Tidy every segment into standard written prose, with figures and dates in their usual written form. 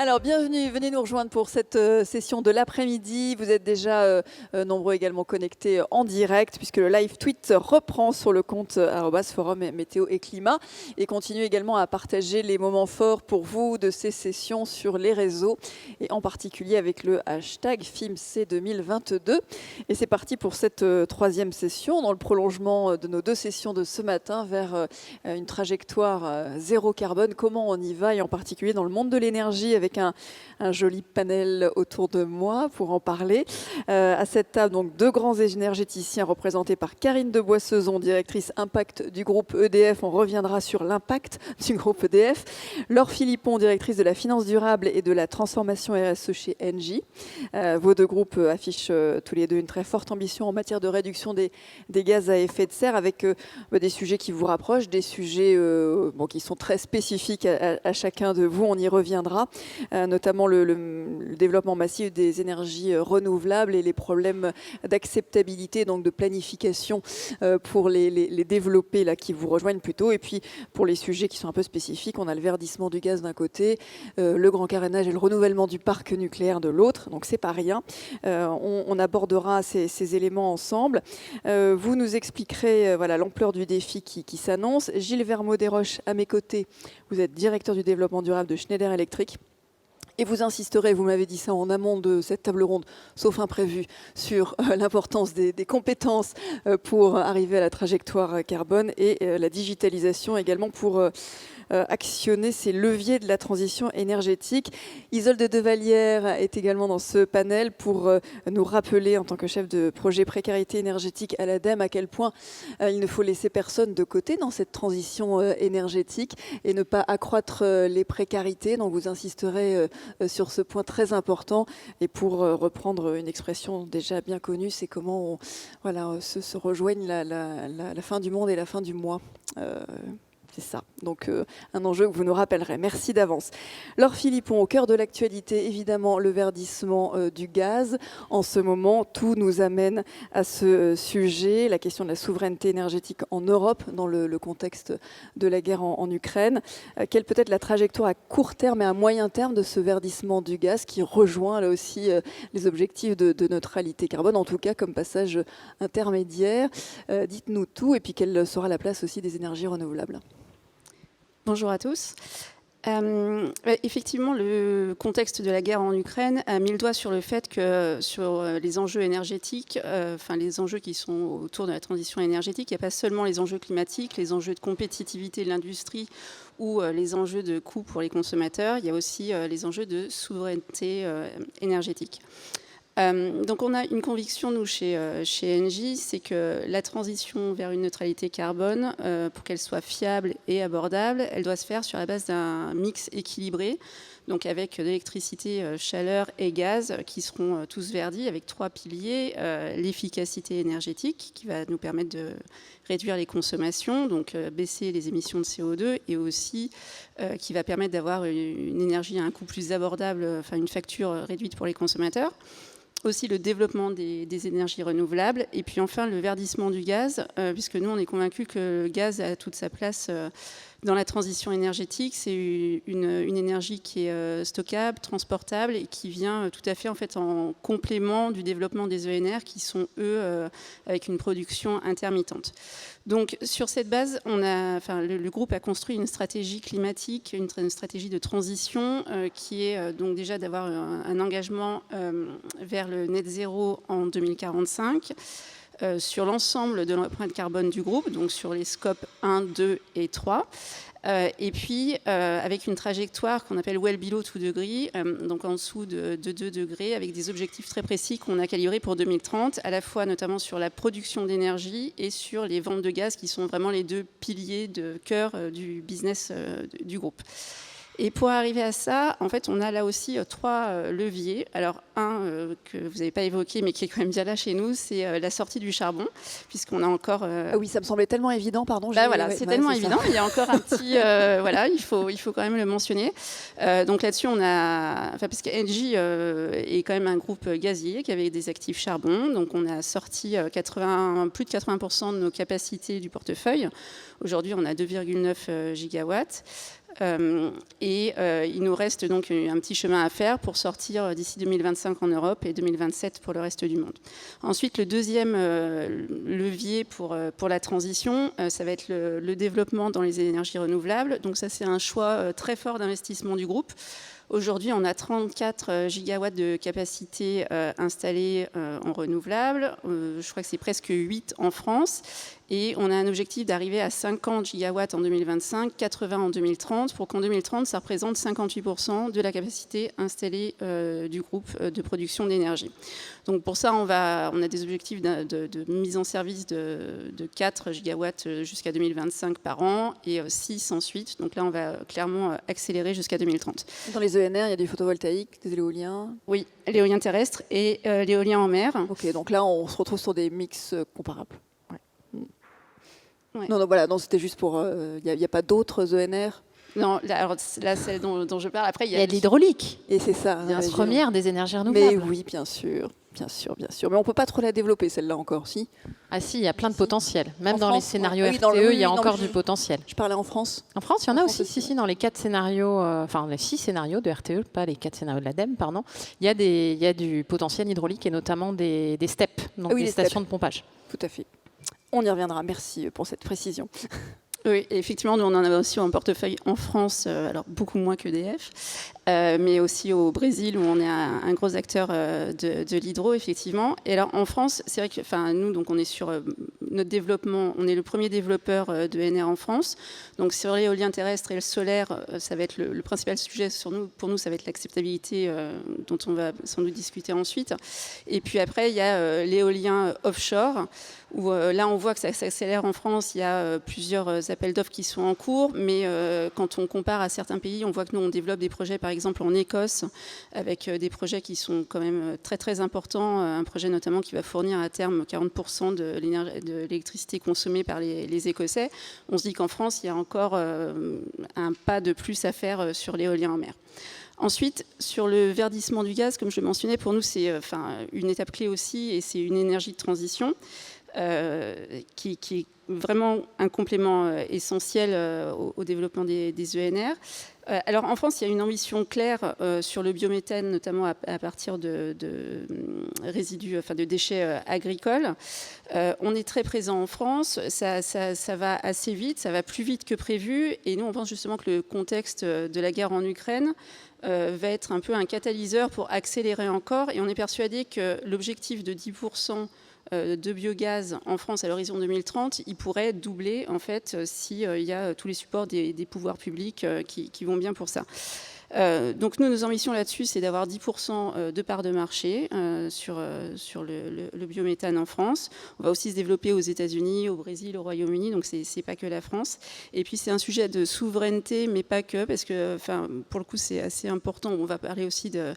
Alors, bienvenue, venez nous rejoindre pour cette session de l'après-midi. Vous êtes déjà nombreux également connectés en direct, puisque le live tweet reprend sur le compte @forum météo et climat, et continue également à partager les moments forts pour vous de ces sessions sur les réseaux, et en particulier avec le hashtag FIMC 2022. Et c'est parti pour cette troisième session, dans le prolongement de nos deux sessions de ce matin, vers une trajectoire zéro carbone. Comment on y va, et en particulier dans le monde de l'énergie, avec un joli panel autour de moi pour en parler. À cette table, donc, deux grands énergéticiens représentés par Karine de Boissezon, directrice impact du groupe EDF. On reviendra sur l'impact du groupe EDF. Laure Philippon, directrice de la finance durable et de la transformation RSE chez Engie. Vos deux groupes affichent tous les deux une très forte ambition en matière de réduction des gaz à effet de serre, avec des sujets qui vous rapprochent, des sujets qui sont très spécifiques à chacun de vous. On y reviendra, notamment le développement massif des énergies renouvelables et les problèmes d'acceptabilité, donc de planification pour les développer, là, qui vous rejoignent plutôt. Et puis pour les sujets qui sont un peu spécifiques, on a le verdissement du gaz d'un côté, le grand carénage et le renouvellement du parc nucléaire de l'autre, donc c'est pas rien. On abordera ces éléments ensemble. Vous nous expliquerez l'ampleur du défi qui s'annonce. Gilles Vermaux-Desroches, à mes côtés, vous êtes directeur du développement durable de Schneider Electric. Et vous insisterez, vous m'avez dit ça en amont de cette table ronde, sauf imprévu, sur l'importance des compétences pour arriver à la trajectoire carbone, et la digitalisation également pour actionner ces leviers de la transition énergétique. Isolde Devallière est également dans ce panel pour nous rappeler, en tant que chef de projet précarité énergétique à l'ADEME, à quel point il ne faut laisser personne de côté dans cette transition énergétique et ne pas accroître les précarités. Donc vous insisterez sur ce point très important. Et pour reprendre une expression déjà bien connue, c'est comment se rejoignent la fin du monde et la fin du mois. C'est ça, donc un enjeu que vous nous rappellerez. Merci d'avance. Laure Philippon, au cœur de l'actualité, évidemment, le verdissement du gaz. En ce moment, tout nous amène à ce sujet, la question de la souveraineté énergétique en Europe, dans le contexte de la guerre en Ukraine. Quelle peut être la trajectoire à court terme et à moyen terme de ce verdissement du gaz, qui rejoint là aussi les objectifs de neutralité carbone, en tout cas comme passage intermédiaire. Dites-nous tout, et puis quelle sera la place aussi des énergies renouvelables? Bonjour à tous. Effectivement, le contexte de la guerre en Ukraine a mis le doigt sur le fait que sur les enjeux énergétiques, les enjeux qui sont autour de la transition énergétique, il n'y a pas seulement les enjeux climatiques, les enjeux de compétitivité de l'industrie ou les enjeux de coûts pour les consommateurs, il y a aussi les enjeux de souveraineté énergétique. Donc on a une conviction, nous, chez Engie, c'est que la transition vers une neutralité carbone, pour qu'elle soit fiable et abordable, elle doit se faire sur la base d'un mix équilibré, donc avec de l'électricité, chaleur et gaz qui seront tous verdis, avec trois piliers. L'efficacité énergétique, qui va nous permettre de réduire les consommations, donc baisser les émissions de CO2, et aussi qui va permettre d'avoir une énergie à un coût plus abordable, une facture réduite pour les consommateurs. Aussi le développement des énergies renouvelables, et puis enfin le verdissement du gaz, puisque nous on est convaincus que le gaz a toute sa place dans la transition énergétique. C'est une énergie qui est stockable, transportable, et qui vient tout à fait en complément du développement des ENR, qui sont eux avec une production intermittente. Donc sur cette base, le groupe a construit une stratégie climatique, une stratégie de transition qui est donc déjà d'avoir un engagement vers le net zéro en 2045 sur l'ensemble de l'empreinte carbone du groupe, donc sur les scopes 1, 2 et 3. Et puis avec une trajectoire qu'on appelle well below 2 degrés, donc en dessous de 2 degrés, avec des objectifs très précis qu'on a calibrés pour 2030, à la fois notamment sur la production d'énergie et sur les ventes de gaz, qui sont vraiment les deux piliers de cœur du business du groupe. Et pour arriver à ça, en fait, on a là aussi trois leviers. Alors, un que vous n'avez pas évoqué, mais qui est quand même bien là chez nous, c'est la sortie du charbon, puisqu'on a encore... Ah oui, ça me semblait tellement évident, pardon. C'est tellement évident. Il y a encore un petit... il faut quand même le mentionner. Donc là-dessus, on a... parce qu'Engie est quand même un groupe gazier qui avait des actifs charbon. Donc on a sorti plus de 80% de nos capacités du portefeuille. Aujourd'hui, on a 2,9 gigawatts. Il nous reste donc un petit chemin à faire pour sortir d'ici 2025 en Europe et 2027 pour le reste du monde. Ensuite, le deuxième levier pour la transition, ça va être le développement dans les énergies renouvelables. Donc ça, c'est un choix très fort d'investissement du groupe. Aujourd'hui, on a 34 gigawatts de capacité installée en renouvelables. Je crois que c'est presque 8 en France. Et on a un objectif d'arriver à 50 gigawatts en 2025, 80 en 2030, pour qu'en 2030, ça représente 58% de la capacité installée du groupe de production d'énergie. Donc pour ça, on a des objectifs de mise en service de 4 gigawatts jusqu'à 2025 par an et 6 ensuite. Donc là, on va clairement accélérer jusqu'à 2030. Dans les ENR, il y a du photovoltaïque, des éoliens. Oui, l'éolien terrestre et l'éolien en mer. Ok, donc là, on se retrouve sur des mix comparables. Ouais. Non, voilà, c'était juste pour... Il n'y a pas d'autres ENR? Non, là, celle dont je parle. Après, il y a de l'hydraulique. Et c'est ça. C'est la première des énergies renouvelables. Mais oui, bien sûr. Bien sûr. Mais on ne peut pas trop la développer, celle-là, encore, si? Ah si, il y a plein de potentiel. Même dans France, les scénarios ouais. RTE, il y a encore du potentiel. Je parlais en France. En France, il y en a aussi, si, dans les 4 scénarios, enfin les 6 scénarios de RTE, pas les 4 scénarios de l'ADEME, pardon. Il y a du potentiel hydraulique et notamment des STEP, donc des stations de pompage. Tout à fait. On y reviendra. Merci pour cette précision. Oui, effectivement, nous on en a aussi en portefeuille en France, alors beaucoup moins qu'EDF, mais aussi au Brésil où on est un gros acteur de l'hydro, effectivement. Et alors en France, c'est vrai que nous, donc, on est sur notre développement, on est le premier développeur de ENR en France. Donc sur l'éolien terrestre et le solaire, ça va être le principal sujet pour nous, ça va être l'acceptabilité dont on va sans doute discuter ensuite. Et puis après, il y a l'éolien offshore, où là on voit que ça s'accélère en France, il y a plusieurs appels d'offres qui sont en cours, mais quand on compare à certains pays, on voit que nous on développe des projets par exemple en Écosse, avec des projets qui sont quand même très très importants, un projet notamment qui va fournir à terme 40% de l'électricité consommée par les Écossais. On se dit qu'en France, il y a encore un pas de plus à faire sur l'éolien en mer. Ensuite, sur le verdissement du gaz, comme je le mentionnais, pour nous c'est une étape clé aussi, et c'est une énergie de transition. Qui est vraiment un complément essentiel au développement des ENR. Alors en France, il y a une ambition claire sur le biométhane, notamment à partir de résidus, de déchets agricoles. On est très présent en France, ça va assez vite, ça va plus vite que prévu, et nous on pense justement que le contexte de la guerre en Ukraine va être un peu un catalyseur pour accélérer encore, et on est persuadé que l'objectif de 10% de biogaz en France à l'horizon 2030, il pourrait doubler en fait s'il y a tous les supports des pouvoirs publics qui vont bien pour ça. Donc nous, nos ambitions là-dessus, c'est d'avoir 10% de part de marché sur le biométhane en France. On va aussi se développer aux États-Unis, au Brésil, au Royaume-Uni, donc c'est pas que la France. Et puis c'est un sujet de souveraineté, mais pas que, parce que pour le coup, c'est assez important. On va parler aussi de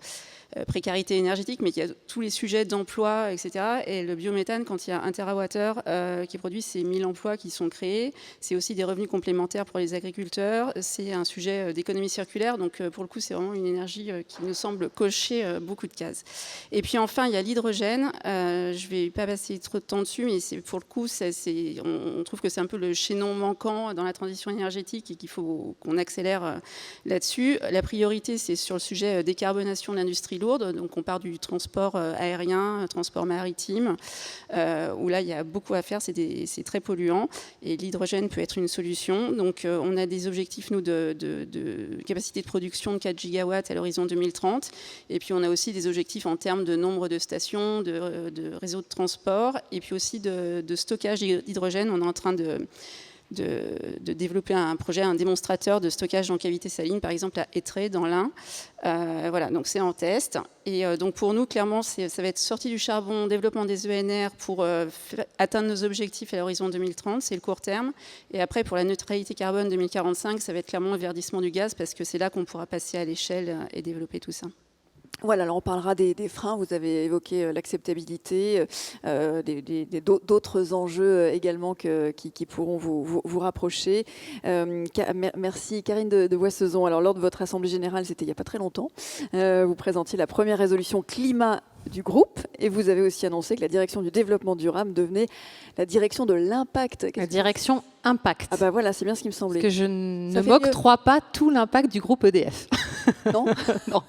précarité énergétique, mais il y a tous les sujets d'emploi, etc. Et le biométhane, quand il y a 1 TWh qui produit, c'est 1000 emplois qui sont créés. C'est aussi des revenus complémentaires pour les agriculteurs. C'est un sujet d'économie circulaire. Donc, pour le coup, c'est vraiment une énergie qui nous semble cocher beaucoup de cases. Et puis, enfin, il y a l'hydrogène. Je ne vais pas passer trop de temps dessus, mais pour le coup, on trouve que c'est un peu le chaînon manquant dans la transition énergétique et qu'il faut qu'on accélère là-dessus. La priorité, c'est sur le sujet décarbonation de l'industrie lourde. Donc on part du transport aérien, transport maritime, où là il y a beaucoup à faire, c'est très polluant, et l'hydrogène peut être une solution. Donc on a des objectifs, nous, de capacité de production de 4 gigawatts à l'horizon 2030, et puis on a aussi des objectifs en termes de nombre de stations, de réseaux de transport, et puis aussi de stockage d'hydrogène. On est en train de développer un projet, un démonstrateur de stockage en cavité saline, par exemple à Étré, dans l'Ain. Voilà, donc c'est en test. Et donc pour nous, clairement, ça va être sortie du charbon, développement des ENR pour atteindre nos objectifs à l'horizon 2030, c'est le court terme. Et après, pour la neutralité carbone 2045, ça va être clairement le verdissement du gaz, parce que c'est là qu'on pourra passer à l'échelle et développer tout ça. Voilà, alors on parlera des freins. Vous avez évoqué l'acceptabilité, d'autres enjeux également qui pourront vous rapprocher. Merci Karine de Boissezon. Alors lors de votre assemblée générale, c'était il n'y a pas très longtemps, vous présentiez la première résolution climat du groupe. Et vous avez aussi annoncé que la direction du développement durable devenait la direction de l'impact. La direction impact. Ah bah voilà, c'est bien ce qui me semblait. Parce que je ne m'octroie pas tout l'impact du groupe EDF. Non. Non.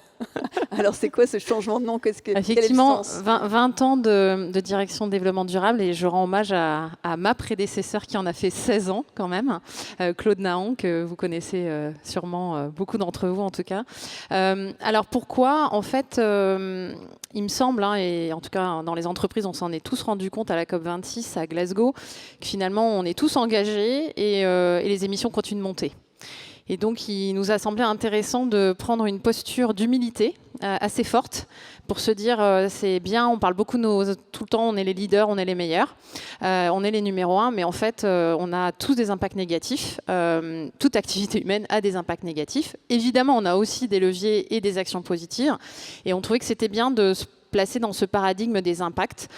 Alors c'est quoi ce changement de nom? Effectivement, 20 ans de direction de développement durable, et je rends hommage à ma prédécesseur qui en a fait 16 ans quand même, Claude Naon, que vous connaissez sûrement, beaucoup d'entre vous en tout cas. Alors pourquoi? En fait, il me semble, et en tout cas dans les entreprises, on s'en est tous rendu compte à la COP26 à Glasgow, que finalement on est tous engagés et les émissions continuent de monter. Et donc, il nous a semblé intéressant de prendre une posture d'humilité assez forte pour se dire, c'est bien, on parle beaucoup tout le temps, on est les leaders, on est les meilleurs, on est les numéros 1, mais en fait, on a tous des impacts négatifs. Toute activité humaine a des impacts négatifs. Évidemment, on a aussi des leviers et des actions positives. Et on trouvait que c'était bien de se placer dans ce paradigme des impacts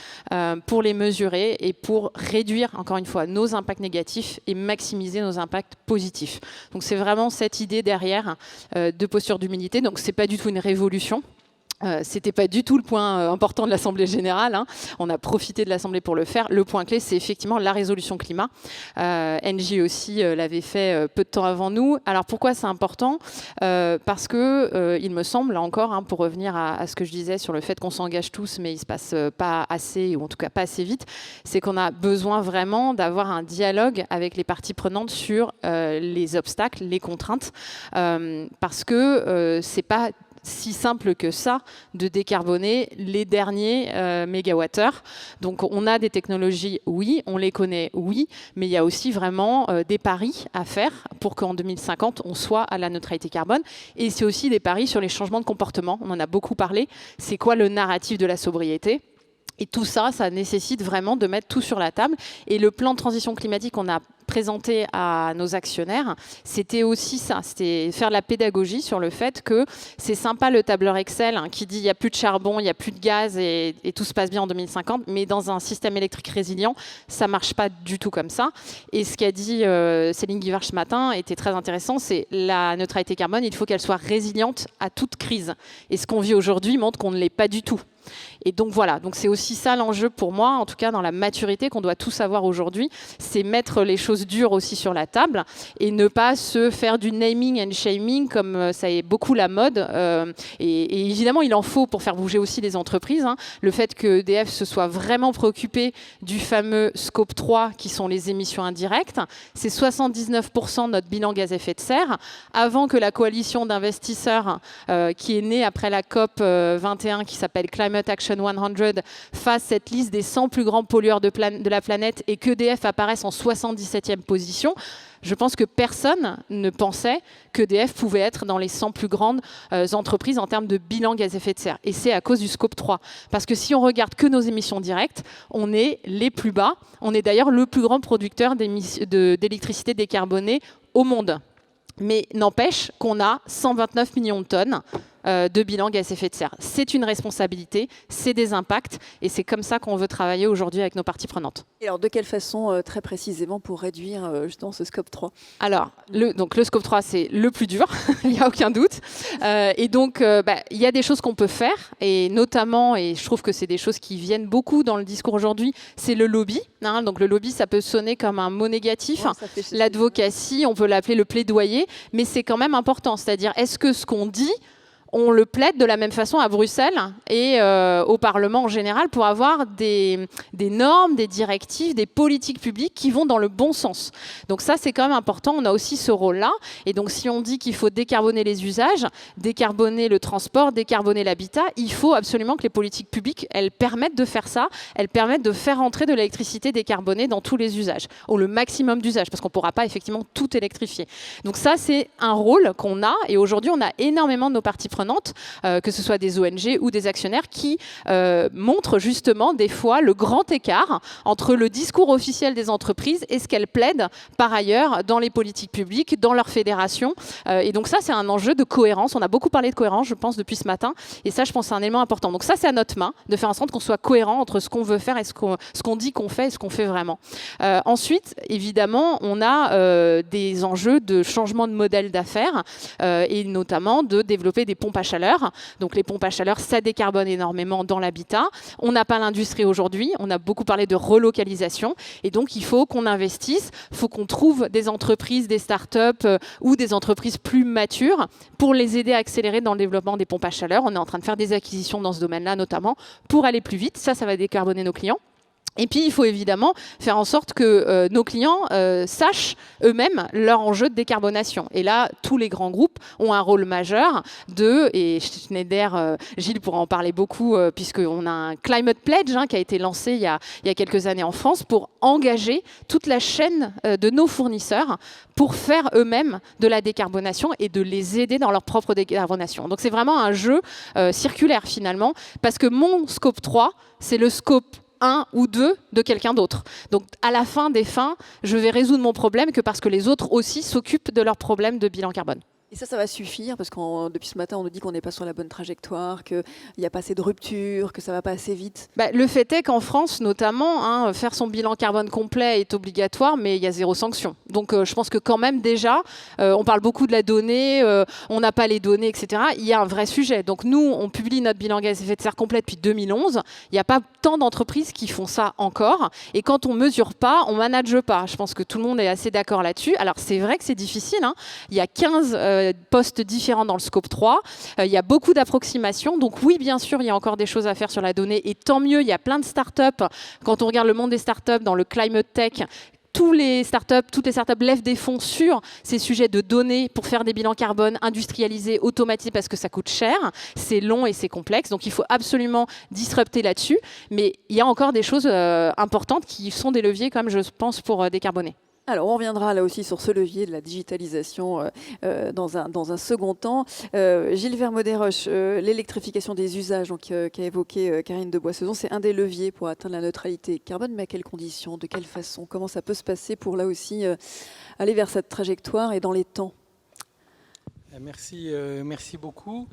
pour les mesurer et pour réduire, encore une fois, nos impacts négatifs et maximiser nos impacts positifs. Donc c'est vraiment cette idée derrière de posture d'humilité. Donc c'est pas du tout une révolution. C'était pas du tout le point important de l'Assemblée générale. On a profité de l'Assemblée pour le faire. Le point clé, c'est effectivement la résolution climat. Engie aussi l'avait fait peu de temps avant nous. Alors pourquoi c'est important? Parce que il me semble, là encore, pour revenir à ce que je disais sur le fait qu'on s'engage tous, mais il se passe pas assez, ou en tout cas pas assez vite, c'est qu'on a besoin vraiment d'avoir un dialogue avec les parties prenantes sur les obstacles, les contraintes, parce que c'est pas si simple que ça de décarboner les derniers mégawattheures. Donc on a des technologies, oui, on les connaît, oui, mais il y a aussi vraiment des paris à faire pour qu'en 2050 on soit à la neutralité carbone. Et c'est aussi des paris sur les changements de comportement. On en a beaucoup parlé. C'est quoi le narratif de la sobriété? Et tout ça, ça nécessite vraiment de mettre tout sur la table. Et le plan de transition climatique qu'on a présenté à nos actionnaires, c'était aussi ça, c'était faire de la pédagogie sur le fait que c'est sympa le tableur Excel qui dit il n'y a plus de charbon, il n'y a plus de gaz et tout se passe bien en 2050, mais dans un système électrique résilient, ça ne marche pas du tout comme ça. Et ce qu'a dit Céline Guivard ce matin était très intéressant, c'est la neutralité carbone, il faut qu'elle soit résiliente à toute crise. Et ce qu'on vit aujourd'hui montre qu'on ne l'est pas du tout. Et donc voilà, donc c'est aussi ça l'enjeu pour moi, en tout cas dans la maturité qu'on doit tous avoir aujourd'hui, c'est mettre les choses dures aussi sur la table et ne pas se faire du naming and shaming comme ça est beaucoup la mode. Et évidemment, il en faut pour faire bouger aussi les entreprises. Le fait que EDF se soit vraiment préoccupé du fameux scope 3 qui sont les émissions indirectes, c'est 79% de notre bilan gaz à effet de serre. Avant que la coalition d'investisseurs qui est née après la COP 21 qui s'appelle Climate Action 100 fasse cette liste des 100 plus grands pollueurs de la planète et qu'EDF apparaisse en 77e position, je pense que personne ne pensait qu'EDF pouvait être dans les 100 plus grandes entreprises en termes de bilan gaz à effet de serre. Et c'est à cause du scope 3. Parce que si on regarde que nos émissions directes, on est les plus bas. On est d'ailleurs le plus grand producteur d'électricité décarbonée au monde. Mais n'empêche qu'on a 129 millions de tonnes de bilan gaz à effet de serre. C'est une responsabilité, c'est des impacts, et c'est comme ça qu'on veut travailler aujourd'hui avec nos parties prenantes. Et alors, de quelle façon, très précisément, pour réduire justement ce scope 3? Alors, donc le scope 3, c'est le plus dur, il n'y a aucun doute. Et donc, il y a des choses qu'on peut faire, et notamment, et je trouve que c'est des choses qui viennent beaucoup dans le discours aujourd'hui, c'est le lobby. Donc le lobby, ça peut sonner comme un mot négatif. Ouais, l'advocacy, on peut l'appeler le plaidoyer, mais c'est quand même important. C'est-à-dire, est-ce que ce qu'on dit, on le plaide de la même façon à Bruxelles et au Parlement en général pour avoir des normes, des directives, des politiques publiques qui vont dans le bon sens. Donc ça, c'est quand même important. On a aussi ce rôle-là. Et donc, si on dit qu'il faut décarboner les usages, décarboner le transport, décarboner l'habitat, il faut absolument que les politiques publiques, elles permettent de faire ça. Elles permettent de faire entrer de l'électricité décarbonée dans tous les usages, ou le maximum d'usages, parce qu'on ne pourra pas effectivement tout électrifier. Donc ça, c'est un rôle qu'on a. Et aujourd'hui, on a énormément de nos parties prenantes, que ce soit des ONG ou des actionnaires qui montrent justement des fois le grand écart entre le discours officiel des entreprises et ce qu'elles plaident par ailleurs dans les politiques publiques, dans leur fédération. Et donc ça, c'est un enjeu de cohérence. On a beaucoup parlé de cohérence, je pense, depuis ce matin. Et ça, je pense, c'est un élément important. Donc ça, c'est à notre main de faire en sorte qu'on soit cohérent entre ce qu'on veut faire et ce qu'on dit qu'on fait et ce qu'on fait vraiment. Ensuite, évidemment, on a des enjeux de changement de modèle d'affaires et notamment de développer des pompes pompes à chaleur. Donc les pompes à chaleur, ça décarbone énormément dans l'habitat. On n'a pas l'industrie aujourd'hui, on a beaucoup parlé de relocalisation et donc il faut qu'on investisse, il faut qu'on trouve des entreprises, des startups ou des entreprises plus matures pour les aider à accélérer dans le développement des pompes à chaleur. On est en train de faire des acquisitions dans ce domaine-là notamment pour aller plus vite. Ça va décarboner nos clients. Et puis, il faut évidemment faire en sorte que nos clients sachent eux-mêmes leur enjeu de décarbonation. Et là, tous les grands groupes ont un rôle majeur et Schneider, Gilles pourra en parler beaucoup, puisqu'on a un Climate Pledge qui a été lancé il y a quelques années en France pour engager toute la chaîne de nos fournisseurs pour faire eux-mêmes de la décarbonation et de les aider dans leur propre décarbonation. Donc, c'est vraiment un jeu circulaire finalement, parce que mon scope 3, c'est le scope 1 ou 2 de quelqu'un d'autre. Donc, à la fin des fins, je vais résoudre mon problème que parce que les autres aussi s'occupent de leurs problèmes de bilan carbone. Et ça va suffire parce que depuis ce matin, on nous dit qu'on n'est pas sur la bonne trajectoire, qu'il n'y a pas assez de rupture, que ça ne va pas assez vite. Le fait est qu'en France, notamment, faire son bilan carbone complet est obligatoire, mais il y a 0 sanction. Donc, je pense que quand même, déjà, on parle beaucoup de la donnée, on n'a pas les données, etc. Il y a un vrai sujet. Donc, nous, on publie notre bilan gaz à effet de serre complet depuis 2011. Il n'y a pas tant d'entreprises qui font ça encore. Et quand on ne mesure pas, on ne manage pas. Je pense que tout le monde est assez d'accord là-dessus. Alors, c'est vrai que c'est difficile. Il y a 15 postes différents dans le scope 3. Il y a beaucoup d'approximations. Donc oui, bien sûr, il y a encore des choses à faire sur la donnée. Et tant mieux, il y a plein de startups. Quand on regarde le monde des startups dans le climate tech, toutes les startups lèvent des fonds sur ces sujets de données pour faire des bilans carbone industrialisés, automatisés, parce que ça coûte cher, c'est long et c'est complexe. Donc il faut absolument disrupter là-dessus. Mais il y a encore des choses importantes qui sont des leviers, comme je pense, pour décarboner. Alors, on reviendra là aussi sur ce levier de la digitalisation dans un second temps. Gilles Vermaudet-Roche, l'électrification des usages qu'a évoqué Karine de Boissezon, c'est un des leviers pour atteindre la neutralité carbone, mais à quelles conditions, de quelle façon, comment ça peut se passer pour là aussi aller vers cette trajectoire et dans les temps? Merci beaucoup.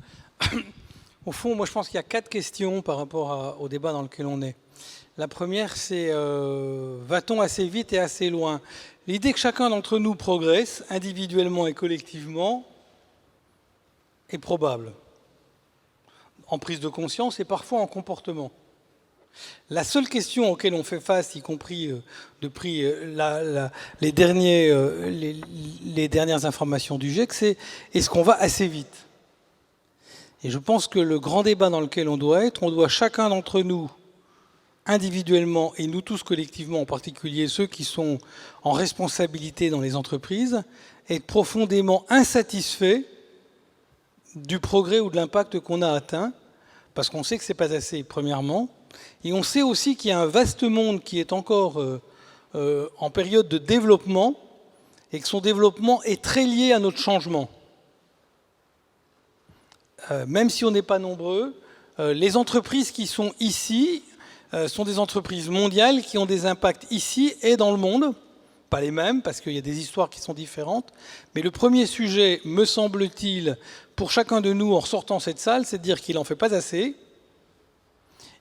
Au fond, moi je pense qu'il y a 4 questions par rapport au débat dans lequel on est. La première, c'est va-t-on assez vite et assez loin? L'idée que chacun d'entre nous progresse, individuellement et collectivement, est probable. En prise de conscience et parfois en comportement. La seule question auquel on fait face, y compris depuis les dernières informations du GIEC, c'est est-ce qu'on va assez vite? Et je pense que le grand débat dans lequel on doit chacun d'entre nous, individuellement et nous tous collectivement, en particulier ceux qui sont en responsabilité dans les entreprises, être profondément insatisfaits du progrès ou de l'impact qu'on a atteint, parce qu'on sait que ce n'est pas assez, premièrement, et on sait aussi qu'il y a un vaste monde qui est encore en période de développement, et que son développement est très lié à notre changement. Même si on n'est pas nombreux, les entreprises qui sont ici sont des entreprises mondiales qui ont des impacts ici et dans le monde. Pas les mêmes, parce qu'il y a des histoires qui sont différentes. Mais le premier sujet, me semble-t-il, pour chacun de nous en ressortant cette salle, c'est de dire qu'il n'en fait pas assez.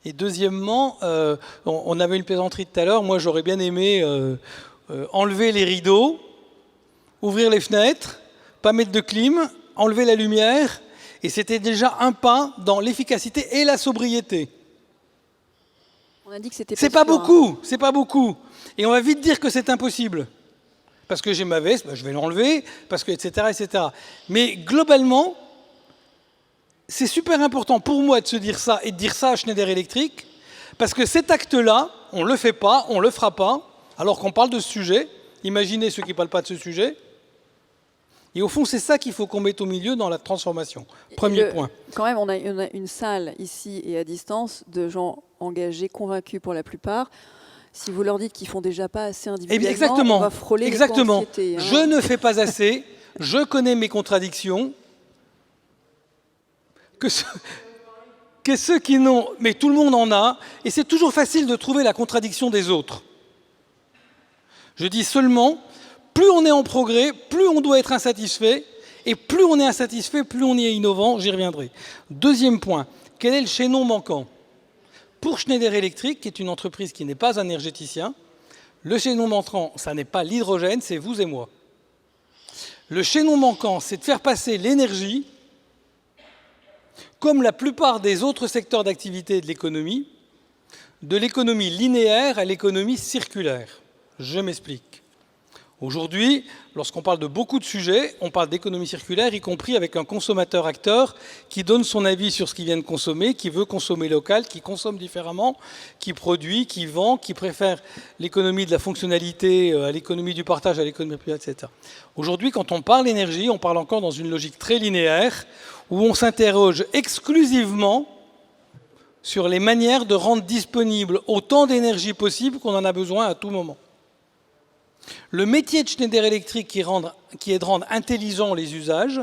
Et deuxièmement, on avait une plaisanterie tout à l'heure, moi j'aurais bien aimé enlever les rideaux, ouvrir les fenêtres, pas mettre de clim, enlever la lumière, et c'était déjà un pas dans l'efficacité et la sobriété. On a dit que c'était c'est pas beaucoup, c'est pas beaucoup. Et on va vite dire que c'est impossible. Parce que j'ai ma veste, je vais l'enlever, parce que etc., etc. Mais globalement, c'est super important pour moi de se dire ça et de dire ça à Schneider Electric, parce que cet acte-là, on ne le fait pas, on ne le fera pas, alors qu'on parle de ce sujet. Imaginez ceux qui ne parlent pas de ce sujet. Et au fond, c'est ça qu'il faut qu'on mette au milieu dans la transformation. Premier point. Quand même, on a une salle ici et à distance de gens engagés, convaincus pour la plupart. Si vous leur dites qu'ils font déjà pas assez individuellement, exactement, on va frôler exactement. l'éco-anxiété. Je ne fais pas assez, je connais mes contradictions. Que ceux qui n'ont... Mais tout le monde en a, et c'est toujours facile de trouver la contradiction des autres. Je dis seulement, plus on est en progrès, plus on doit être insatisfait, et plus on est insatisfait, plus on est innovant, j'y reviendrai. Deuxième point, quel est le chaînon manquant? Pour Schneider Electric, qui est une entreprise qui n'est pas un énergéticien, le chaînon manquant, ça n'est pas l'hydrogène, c'est vous et moi. Le chaînon manquant, c'est de faire passer l'énergie comme la plupart des autres secteurs d'activité de l'économie linéaire à l'économie circulaire. Je m'explique. Aujourd'hui, lorsqu'on parle de beaucoup de sujets, on parle d'économie circulaire, y compris avec un consommateur-acteur qui donne son avis sur ce qu'il vient de consommer, qui veut consommer local, qui consomme différemment, qui produit, qui vend, qui préfère l'économie de la fonctionnalité à l'économie du partage, à l'économie privée, etc. Aujourd'hui, quand on parle énergie, on parle encore dans une logique très linéaire, où on s'interroge exclusivement sur les manières de rendre disponible autant d'énergie possible qu'on en a besoin à tout moment. Le métier de Schneider Electric, qui est de rendre intelligents les usages,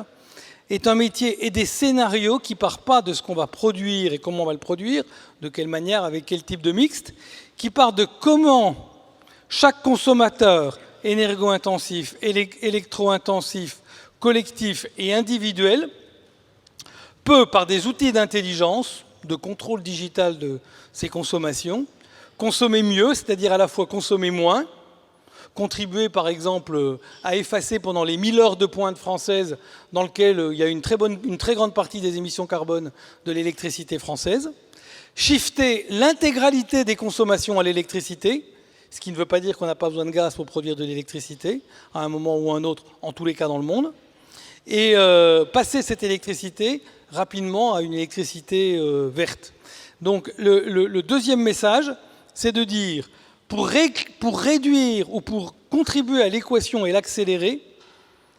est un métier et des scénarios qui ne partent pas de ce qu'on va produire et comment on va le produire, de quelle manière, avec quel type de mixte, qui partent de comment chaque consommateur énergo-intensif, électro-intensif, collectif et individuel peut, par des outils d'intelligence, de contrôle digital de ses consommations, consommer mieux, c'est-à-dire à la fois consommer moins, contribuer par exemple à effacer pendant les 1000 heures de pointe françaises dans lesquelles il y a une très grande partie des émissions carbone de l'électricité française, shifter l'intégralité des consommations à l'électricité, ce qui ne veut pas dire qu'on n'a pas besoin de gaz pour produire de l'électricité, à un moment ou à un autre, en tous les cas dans le monde, et passer cette électricité rapidement à une électricité verte. Donc le deuxième message, c'est de dire, pour réduire ou pour contribuer à l'équation et l'accélérer,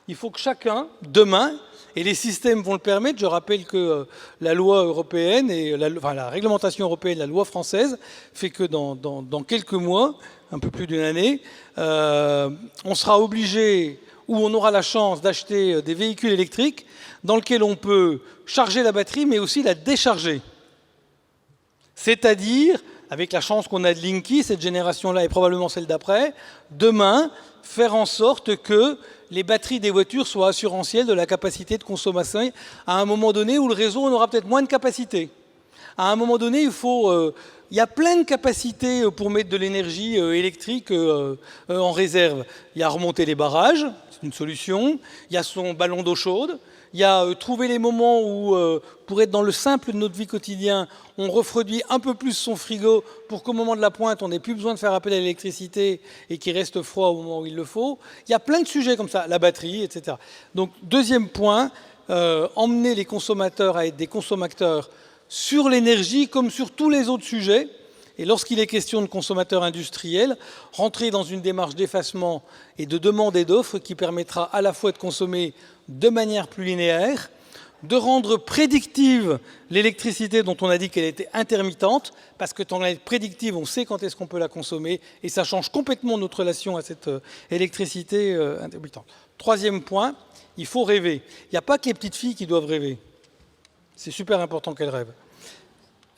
il faut que chacun, demain, et les systèmes vont le permettre, je rappelle que la loi européenne, et la réglementation européenne, la loi française, fait que dans quelques mois, un peu plus d'une année, on sera obligé, ou on aura la chance d'acheter des véhicules électriques dans lesquels on peut charger la batterie, mais aussi la décharger. C'est-à-dire, avec la chance qu'on a de Linky, cette génération-là et probablement celle d'après, demain, faire en sorte que les batteries des voitures soient assurantielles de la capacité de consommation à un moment donné où le réseau on aura peut-être moins de capacité. À un moment donné, il y a plein de capacités pour mettre de l'énergie électrique en réserve. Il y a remonter les barrages, c'est une solution. Il y a son ballon d'eau chaude. Il y a trouver les moments où, pour être dans le simple de notre vie quotidienne, on refroidit un peu plus son frigo pour qu'au moment de la pointe, on n'ait plus besoin de faire appel à l'électricité et qu'il reste froid au moment où il le faut. Il y a plein de sujets comme ça, la batterie, etc. Donc, deuxième point, emmener les consommateurs à être des consommateurs sur l'énergie comme sur tous les autres sujets. Et lorsqu'il est question de consommateurs industriels, rentrer dans une démarche d'effacement et de demande et d'offre qui permettra à la fois de consommer de manière plus linéaire, de rendre prédictive l'électricité dont on a dit qu'elle était intermittente, parce que quand elle est prédictive, on sait quand est-ce qu'on peut la consommer, et ça change complètement notre relation à cette électricité intermittente. Troisième point, il faut rêver. Il n'y a pas que les petites filles qui doivent rêver. C'est super important qu'elles rêvent.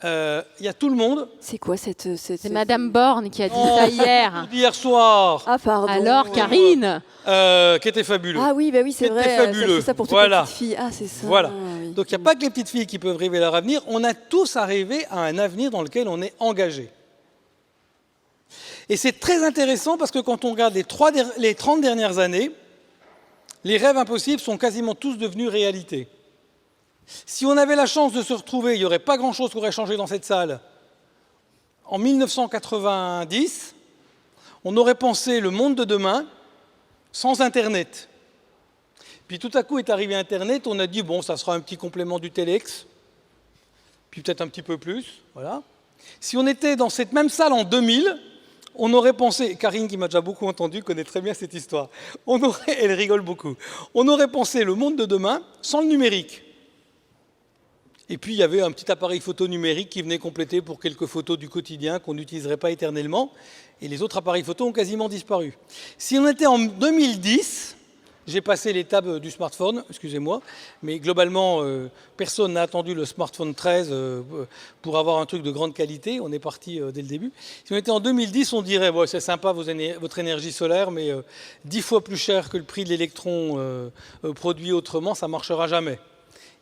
Il y a tout le monde. C'est quoi cette... C'est Madame Borne qui a dit ça hier. Hier soir. Ah, pardon. Alors, Karine qui était fabuleux. Ah oui, bah oui, c'est vrai. Fabuleux. C'est ça pour toutes Voilà. les petites filles. Ah, c'est ça. Voilà. Oui. Donc, il n'y a pas que les petites filles qui peuvent rêver leur avenir. On a tous à rêver à un avenir dans lequel on est engagé. Et c'est très intéressant parce que quand on regarde les 30 dernières années, les rêves impossibles sont quasiment tous devenus réalité. Si on avait la chance de se retrouver, il n'y aurait pas grand-chose qui aurait changé dans cette salle. En 1990, on aurait pensé le monde de demain sans Internet. Puis tout à coup est arrivé Internet, on a dit, bon, ça sera un petit complément du Telex, puis peut-être un petit peu plus, voilà. Si on était dans cette même salle en 2000, on aurait pensé, Karine qui m'a déjà beaucoup entendu connaît très bien cette histoire, elle rigole beaucoup, on aurait pensé le monde de demain sans le numérique. Et puis, il y avait un petit appareil photo numérique qui venait compléter pour quelques photos du quotidien qu'on n'utiliserait pas éternellement. Et les autres appareils photo ont quasiment disparu. Si on était en 2010, j'ai passé l'étape du smartphone, excusez-moi, mais globalement, personne n'a attendu le smartphone 13 pour avoir un truc de grande qualité. On est parti dès le début. Si on était en 2010, on dirait, bon, c'est sympa votre énergie solaire, mais 10 fois plus cher que le prix de l'électron produit autrement, ça ne marchera jamais.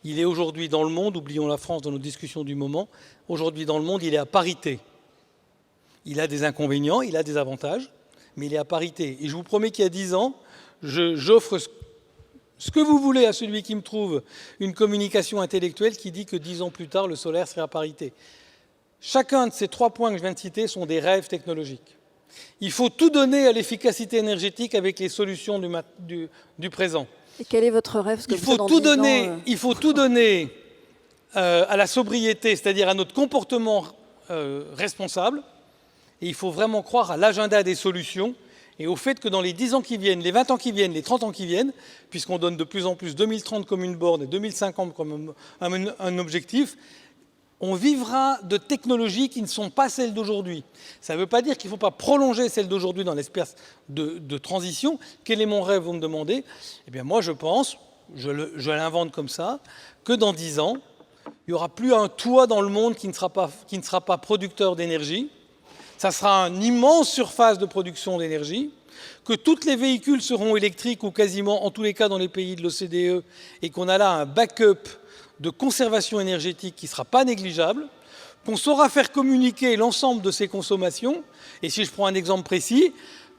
Il est aujourd'hui dans le monde, oublions la France dans nos discussions du moment, aujourd'hui dans le monde, il est à parité. Il a des inconvénients, il a des avantages, mais il est à parité. Et je vous promets qu'il y a 10 ans, j'offre ce que vous voulez à celui qui me trouve une communication intellectuelle qui dit que 10 ans plus tard, le solaire serait à parité. Chacun de ces 3 points que je viens de citer sont des rêves technologiques. Il faut tout donner à l'efficacité énergétique avec les solutions du présent. Et quel est votre rêve? Il faut tout donner à la sobriété, c'est-à-dire à notre comportement responsable. Et il faut vraiment croire à l'agenda des solutions et au fait que dans les 10 ans qui viennent, les 20 ans qui viennent, les 30 ans qui viennent, puisqu'on donne de plus en plus 2030 comme une borne et 2050 comme un objectif, on vivra de technologies qui ne sont pas celles d'aujourd'hui. Ça ne veut pas dire qu'il ne faut pas prolonger celles d'aujourd'hui dans l'espèce de transition. Quel est mon rêve, vous me demandez? Eh bien moi je pense, je l'invente comme ça, que dans 10 ans, il n'y aura plus un toit dans le monde qui ne sera pas producteur d'énergie. Ça sera une immense surface de production d'énergie, que tous les véhicules seront électriques ou quasiment, en tous les cas dans les pays de l'OCDE, et qu'on a là un backup de conservation énergétique qui ne sera pas négligeable, qu'on saura faire communiquer l'ensemble de ces consommations, et si je prends un exemple précis,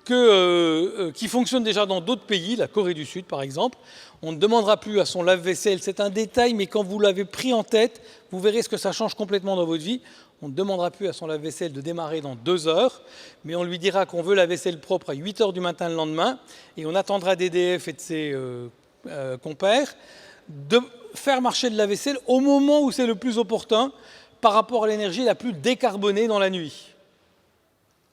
qui fonctionne déjà dans d'autres pays, la Corée du Sud par exemple, on ne demandera plus à son lave-vaisselle, c'est un détail, mais quand vous l'avez pris en tête, vous verrez ce que ça change complètement dans votre vie. On ne demandera plus à son lave-vaisselle de démarrer dans 2 heures, mais on lui dira qu'on veut la vaisselle propre à 8 heures du matin le lendemain, et on attendra d'EDF et de ses compères de faire marcher le lave-vaisselle au moment où c'est le plus opportun par rapport à l'énergie la plus décarbonée dans la nuit.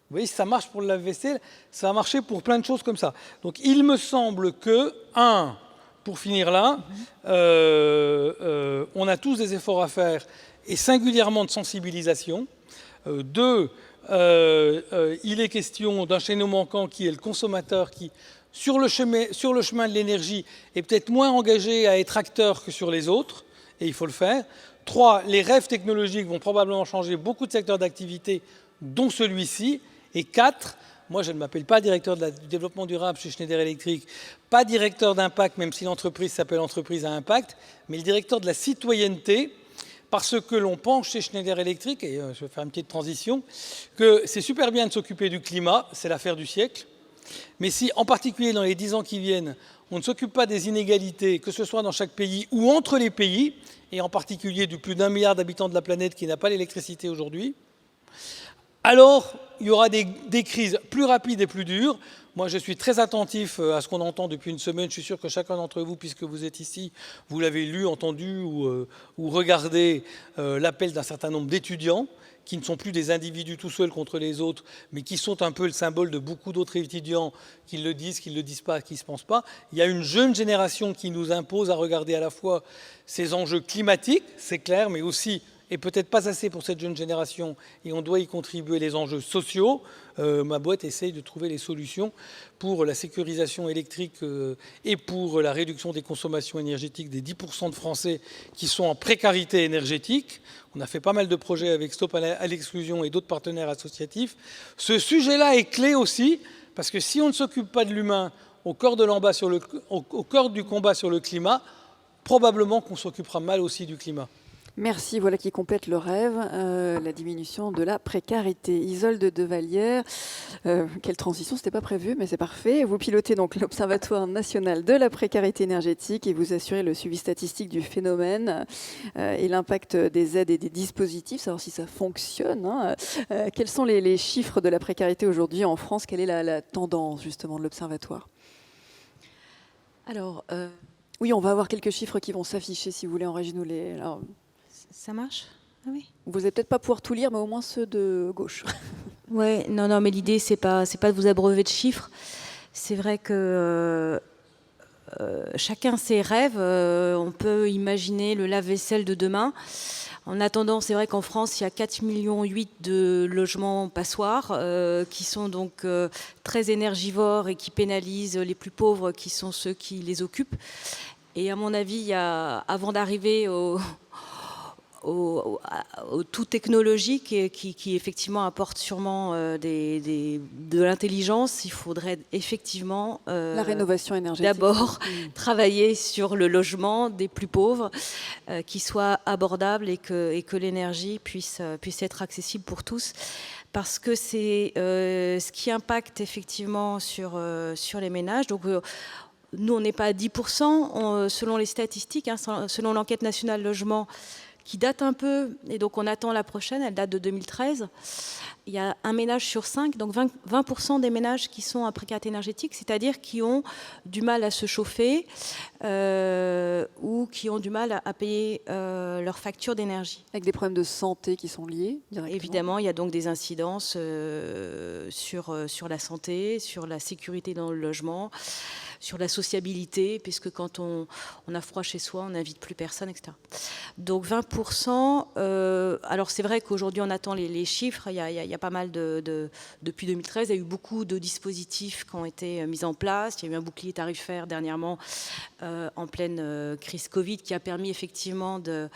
Vous voyez, si ça marche pour le lave-vaisselle, ça va marcher pour plein de choses comme ça. Donc il me semble que, pour finir là, on a tous des efforts à faire, et singulièrement de sensibilisation. 2, il est question d'un chaînon manquant qui est le consommateur qui, sur le chemin de l'énergie, est peut-être moins engagé à être acteur que sur les autres, et il faut le faire. 3, les rêves technologiques vont probablement changer beaucoup de secteurs d'activité, dont celui-ci. Et 4, moi je ne m'appelle pas directeur du développement durable chez Schneider Electric, pas directeur d'impact, même si l'entreprise s'appelle entreprise à impact, mais le directeur de la citoyenneté, parce que l'on pense chez Schneider Electric, et je vais faire une petite transition, que c'est super bien de s'occuper du climat, c'est l'affaire du siècle, mais si en particulier dans les 10 ans qui viennent, on ne s'occupe pas des inégalités, que ce soit dans chaque pays ou entre les pays, et en particulier du plus d'1 milliard d'habitants de la planète qui n'a pas l'électricité aujourd'hui, alors il y aura des crises plus rapides et plus dures. Moi, je suis très attentif à ce qu'on entend depuis une semaine. Je suis sûr que chacun d'entre vous, puisque vous êtes ici, vous l'avez lu, entendu ou regardé l'appel d'un certain nombre d'étudiants qui ne sont plus des individus tout seuls contre les autres, mais qui sont un peu le symbole de beaucoup d'autres étudiants qui le disent pas, qui ne se pensent pas. Il y a une jeune génération qui nous impose à regarder à la fois ces enjeux climatiques, c'est clair, mais aussi, et peut-être pas assez pour cette jeune génération, et on doit y contribuer, les enjeux sociaux. Ma boîte essaye de trouver les solutions pour la sécurisation électrique et pour la réduction des consommations énergétiques des 10% de Français qui sont en précarité énergétique. On a fait pas mal de projets avec Stop à l'exclusion et d'autres partenaires associatifs. Ce sujet-là est clé aussi, parce que si on ne s'occupe pas de l'humain au cœur du combat sur le climat, probablement qu'on s'occupera mal aussi du climat. Merci, voilà qui complète le rêve, la diminution de la précarité. Isolde de Vallière, quelle transition, c'était pas prévu, mais c'est parfait. Vous pilotez donc l'Observatoire national de la précarité énergétique et vous assurez le suivi statistique du phénomène et l'impact des aides et des dispositifs, savoir si ça fonctionne. Quels sont les chiffres de la précarité aujourd'hui en France? Quelle est la tendance justement de l'Observatoire? Alors, oui, on va avoir quelques chiffres qui vont s'afficher si vous voulez en régie. Alors, ça marche? Ah oui. vous n'allez peut-être pas pouvoir tout lire, mais au moins ceux de gauche. Ouais, non, mais l'idée, c'est pas de vous abreuver de chiffres. C'est vrai que chacun ses rêves. On peut imaginer le lave-vaisselle de demain. En attendant, c'est vrai qu'en France, il y a 4,8 millions de logements passoires qui sont donc très énergivores et qui pénalisent les plus pauvres, qui sont ceux qui les occupent. Et à mon avis, avant d'arriver au tout technologique qui effectivement apporte sûrement de l'intelligence, il faudrait effectivement la rénovation énergétique. D'abord travailler sur le logement des plus pauvres, qui soit abordable et que l'énergie puisse être accessible pour tous. Parce que c'est ce qui impacte effectivement sur les ménages. Donc, nous, on n'est pas à 10%, selon les statistiques, hein, selon l'enquête nationale logement, qui date un peu, et donc on attend la prochaine, elle date de 2013. Il y a un ménage sur 5, donc 20% des ménages qui sont en précarité énergétique, c'est-à-dire qui ont du mal à se chauffer ou qui ont du mal à payer leur facture d'énergie. Avec des problèmes de santé qui sont liés directement. Évidemment, il y a donc des incidences sur la santé, sur la sécurité dans le logement, sur la sociabilité, puisque quand on a froid chez soi, on n'invite plus personne, etc. Donc 20%, alors c'est vrai qu'aujourd'hui on attend les chiffres, il y a pas mal depuis 2013, il y a eu beaucoup de dispositifs qui ont été mis en place, il y a eu un bouclier tarifaire dernièrement en pleine crise Covid qui a permis effectivement de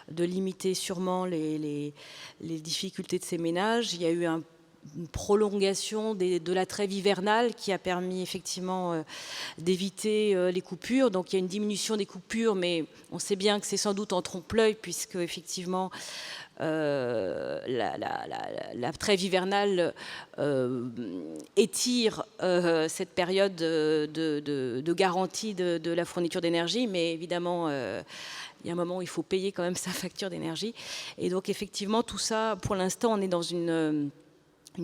limiter sûrement les difficultés de ces ménages. Il y a eu une prolongation de la trêve hivernale qui a permis effectivement d'éviter les coupures. Donc il y a une diminution des coupures, mais on sait bien que c'est sans doute en trompe-l'œil, puisque effectivement la trêve hivernale étire cette période de garantie de la fourniture d'énergie, mais évidemment il y a un moment où il faut payer quand même sa facture d'énergie. Et donc effectivement tout ça, pour l'instant on est dans une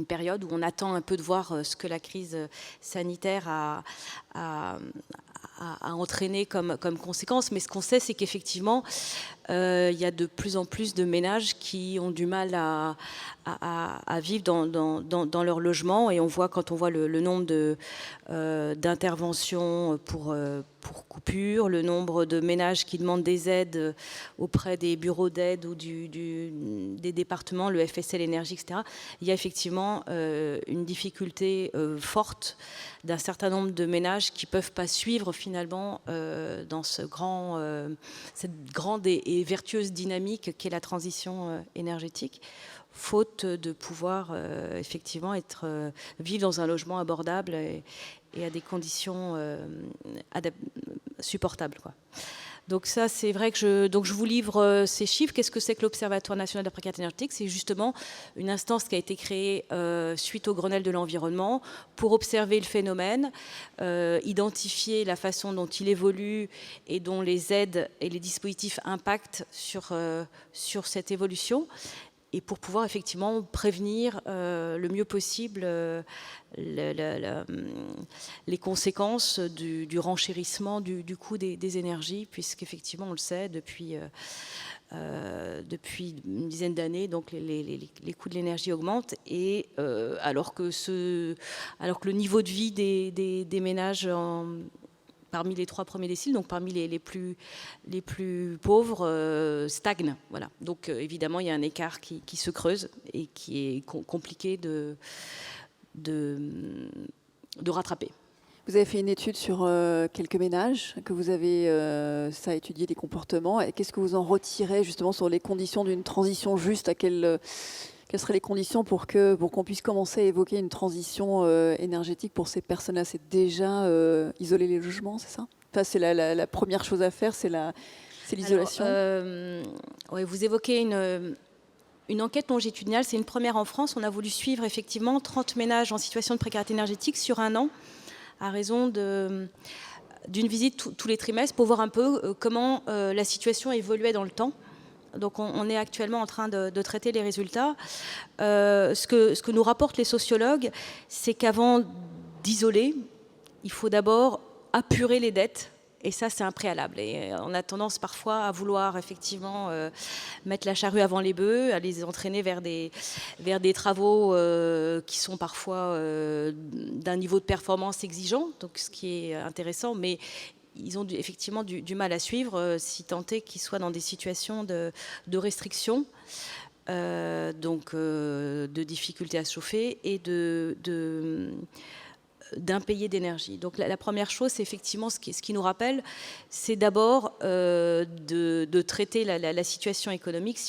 période où on attend un peu de voir ce que la crise sanitaire a entraîné comme conséquence. Mais ce qu'on sait, c'est qu'effectivement, il y a de plus en plus de ménages qui ont du mal à vivre dans leur logement. Et on voit, quand on voit le nombre d'interventions pour coupure, le nombre de ménages qui demandent des aides auprès des bureaux d'aide ou des départements, le FSL Énergie, etc. Il y a effectivement une difficulté forte d'un certain nombre de ménages qui ne peuvent pas suivre finalement dans cette grande et vertueuse dynamique qu'est la transition énergétique, faute de pouvoir effectivement vivre dans un logement abordable et à des conditions supportables, quoi. Donc ça, c'est vrai que je vous livre ces chiffres. Qu'est-ce que c'est que l'Observatoire national de la précarité énergétique? C'est justement une instance qui a été créée suite au Grenelle de l'environnement pour observer le phénomène, identifier la façon dont il évolue et dont les aides et les dispositifs impactent sur cette évolution, et pour pouvoir effectivement prévenir le mieux possible les conséquences du renchérissement du coût des énergies, puisqu'effectivement, on le sait, depuis une dizaine d'années, donc les coûts de l'énergie augmentent, et alors que le niveau de vie des ménages parmi les 3 premiers déciles, donc parmi les plus pauvres, stagne. Voilà. Donc évidemment, il y a un écart qui se creuse et qui est compliqué de rattraper. Vous avez fait une étude sur quelques ménages, que vous avez étudié des comportements. Et qu'est-ce que vous en retirez justement sur les conditions d'une transition juste? Quelles seraient les conditions pour qu'on puisse commencer à évoquer une transition énergétique pour ces personnes-là? C'est déjà isoler les logements, c'est ça? Enfin, c'est la première chose à faire, c'est l'isolation. Ouais, vous évoquez une enquête longitudinale, c'est une première en France. On a voulu suivre effectivement 30 ménages en situation de précarité énergétique sur un an, à raison d'une visite tous les trimestres, pour voir un peu comment la situation évoluait dans le temps. Donc on est actuellement en train de traiter les résultats. Ce que nous rapportent les sociologues, c'est qu'avant d'isoler, il faut d'abord apurer les dettes. Et ça, c'est un préalable. Et on a tendance parfois à vouloir effectivement mettre la charrue avant les bœufs, à les entraîner vers des travaux qui sont parfois d'un niveau de performance exigeant, donc ce qui est intéressant, mais ils ont effectivement du mal à suivre, si tant est qu'ils soient dans des situations de restriction, donc de difficulté à se chauffer et d'impayé d'énergie. Donc la première chose, c'est effectivement ce qui nous rappelle, c'est d'abord de traiter la situation économique.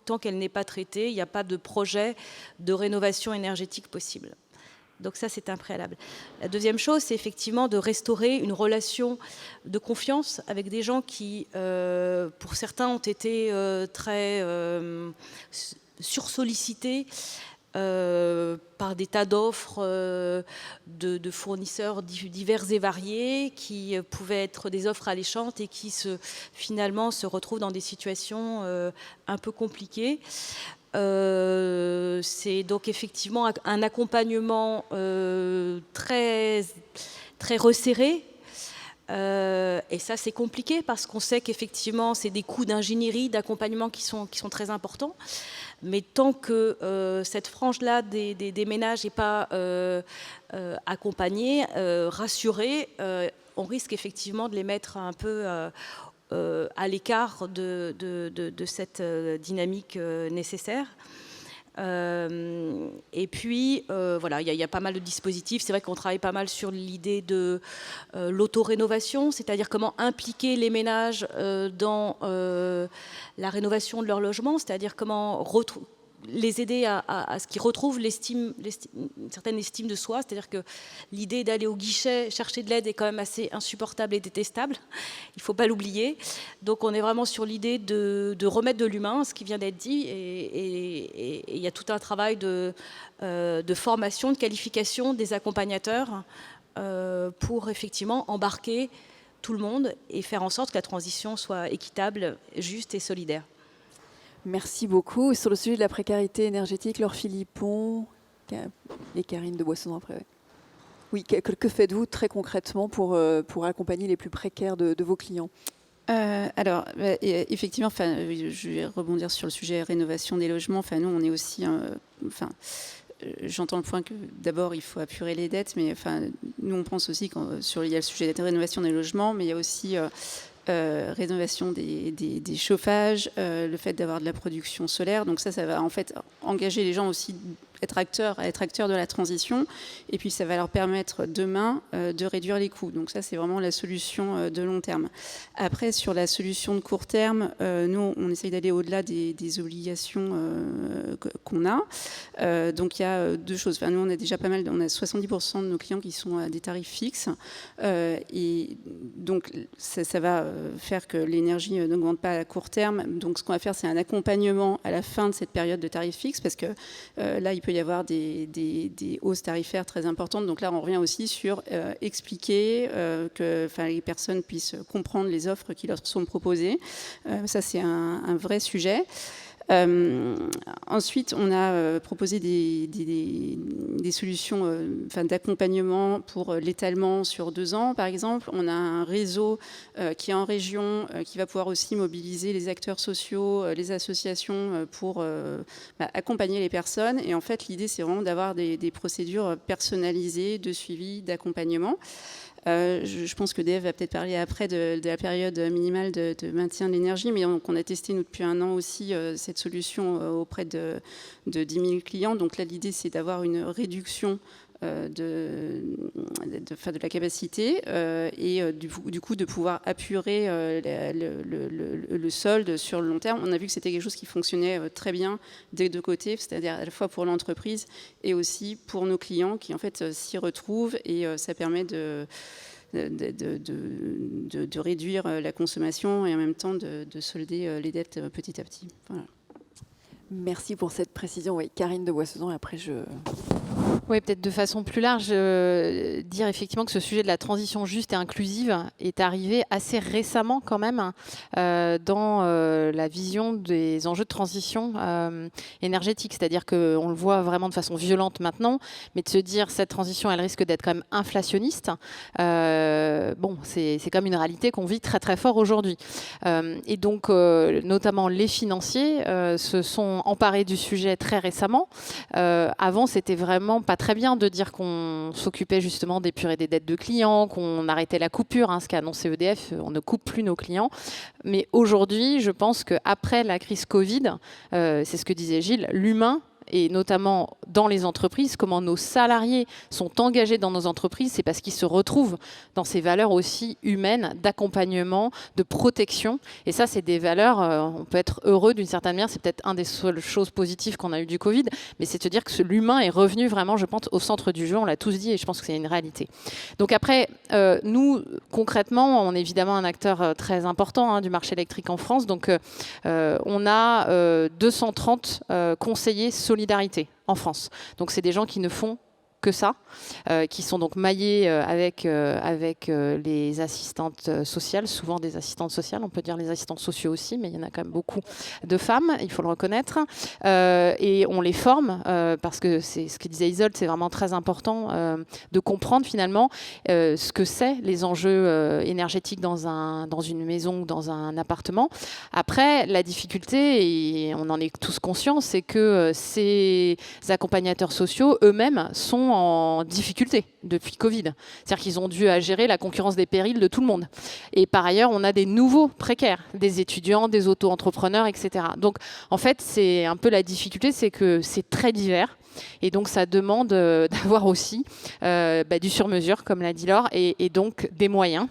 Tant qu'elle n'est pas traitée, il n'y a pas de projet de rénovation énergétique possible. Donc ça, c'est un préalable. La deuxième chose, c'est effectivement de restaurer une relation de confiance avec des gens qui, pour certains, ont été très sursollicités par des tas d'offres de fournisseurs divers et variés qui pouvaient être des offres alléchantes et qui finalement se retrouvent dans des situations un peu compliquées. C'est donc effectivement un accompagnement très, très resserré. Et ça, c'est compliqué parce qu'on sait qu'effectivement, c'est des coûts d'ingénierie, d'accompagnement qui sont très importants. Mais tant que cette frange-là des ménages n'est pas accompagnée, rassurée, on risque effectivement de les mettre un peu à l'écart de cette dynamique nécessaire. Et puis, voilà, il y a pas mal de dispositifs. C'est vrai qu'on travaille pas mal sur l'idée de l'autorénovation, c'est-à-dire comment impliquer les ménages dans la rénovation de leur logement, c'est-à-dire comment les aider à ce qu'ils retrouvent une certaine estime de soi. C'est-à-dire que l'idée d'aller au guichet chercher de l'aide est quand même assez insupportable et détestable. Il ne faut pas l'oublier. Donc on est vraiment sur l'idée de remettre de l'humain, ce qui vient d'être dit. Et il y a tout un travail de formation, de qualification des accompagnateurs pour effectivement embarquer tout le monde et faire en sorte que la transition soit équitable, juste et solidaire. Merci beaucoup. Sur le sujet de la précarité énergétique, Laure Philippon et Karine de Boissonneau après. Ouais. Oui, que faites-vous très concrètement pour accompagner les plus précaires de vos clients ? Alors, effectivement, je vais rebondir sur le sujet rénovation des logements. Nous, on est aussi... j'entends le point que d'abord, il faut apurer les dettes, mais nous, on pense aussi il y a le sujet de la rénovation des logements, mais il y a aussi... rénovation des chauffages, le fait d'avoir de la production solaire. Donc ça va en fait engager les gens aussi à être acteurs de la transition. Et puis ça va leur permettre demain de réduire les coûts. Donc ça, c'est vraiment la solution de long terme. Après, sur la solution de court terme, nous, on essaye d'aller au-delà des obligations qu'on a. Donc il y a deux choses. Nous, on a déjà pas mal, on a 70% de nos clients qui sont à des tarifs fixes. Et donc ça va faire que l'énergie n'augmente pas à court terme. Donc ce qu'on va faire, c'est un accompagnement à la fin de cette période de tarifs fixes, parce que là, il peut y avoir des hausses tarifaires très importantes. Donc là, on revient aussi sur expliquer que les personnes puissent comprendre les offres qui leur sont proposées. Ça, c'est un vrai sujet. Ensuite, on a proposé des solutions d'accompagnement pour l'étalement sur 2 ans, par exemple. On a un réseau qui est en région, qui va pouvoir aussi mobiliser les acteurs sociaux, les associations pour accompagner les personnes. Et en fait, l'idée, c'est vraiment d'avoir des procédures personnalisées de suivi, d'accompagnement. Je pense que Dave va peut-être parler après de la période minimale de maintien de l'énergie, mais on a testé nous depuis 1 an aussi cette solution auprès de 10 000 clients. Donc là, l'idée, c'est d'avoir une réduction de la capacité et du coup de pouvoir apurer le solde sur le long terme. On a vu que c'était quelque chose qui fonctionnait très bien des deux côtés, c'est-à-dire à la fois pour l'entreprise et aussi pour nos clients qui en fait s'y retrouvent, et ça permet de réduire la consommation et en même temps de solder les dettes petit à petit. Voilà. Merci pour cette précision. Oui, Karine de Boissonneau, et après Oui, peut-être de façon plus large, dire effectivement que ce sujet de la transition juste et inclusive est arrivé assez récemment quand même dans la vision des enjeux de transition énergétique. C'est-à-dire qu'on le voit vraiment de façon violente maintenant, mais de se dire cette transition, elle risque d'être quand même inflationniste. C'est quand même une réalité qu'on vit très très fort aujourd'hui. Et donc, notamment les financiers se sont emparés du sujet très récemment. Avant, c'était vraiment pas très bien de dire qu'on s'occupait justement d'épurer des dettes de clients, qu'on arrêtait la coupure, ce qu'a annoncé EDF, on ne coupe plus nos clients. Mais aujourd'hui, je pense qu'après la crise Covid, c'est ce que disait Gilles, l'humain, et notamment dans les entreprises, comment nos salariés sont engagés dans nos entreprises, c'est parce qu'ils se retrouvent dans ces valeurs aussi humaines, d'accompagnement, de protection. Et ça, c'est des valeurs, on peut être heureux d'une certaine manière, c'est peut-être une des seules choses positives qu'on a eues du Covid, mais c'est de se dire que l'humain est revenu vraiment, je pense, au centre du jeu, on l'a tous dit, et je pense que c'est une réalité. Donc après, nous, concrètement, on est évidemment un acteur très important du marché électrique en France, donc on a 230 conseillers solidarité en France. Donc c'est des gens qui ne font que ça, qui sont donc maillés avec les assistantes sociales, souvent des assistantes sociales, on peut dire les assistants sociaux aussi, mais il y en a quand même beaucoup de femmes, il faut le reconnaître, et on les forme, parce que c'est ce que disait Isolde, c'est vraiment très important de comprendre finalement ce que c'est les enjeux énergétiques dans une maison ou dans un appartement. Après, la difficulté, et on en est tous conscients, c'est que ces accompagnateurs sociaux eux-mêmes sont en difficulté depuis Covid. C'est-à-dire qu'ils ont dû gérer la concurrence des périls de tout le monde. Et par ailleurs, on a des nouveaux précaires, des étudiants, des auto-entrepreneurs, etc. Donc, en fait, c'est un peu la difficulté, c'est que c'est très divers. Et donc, ça demande d'avoir aussi du sur-mesure, comme l'a dit Laure, et donc des moyens.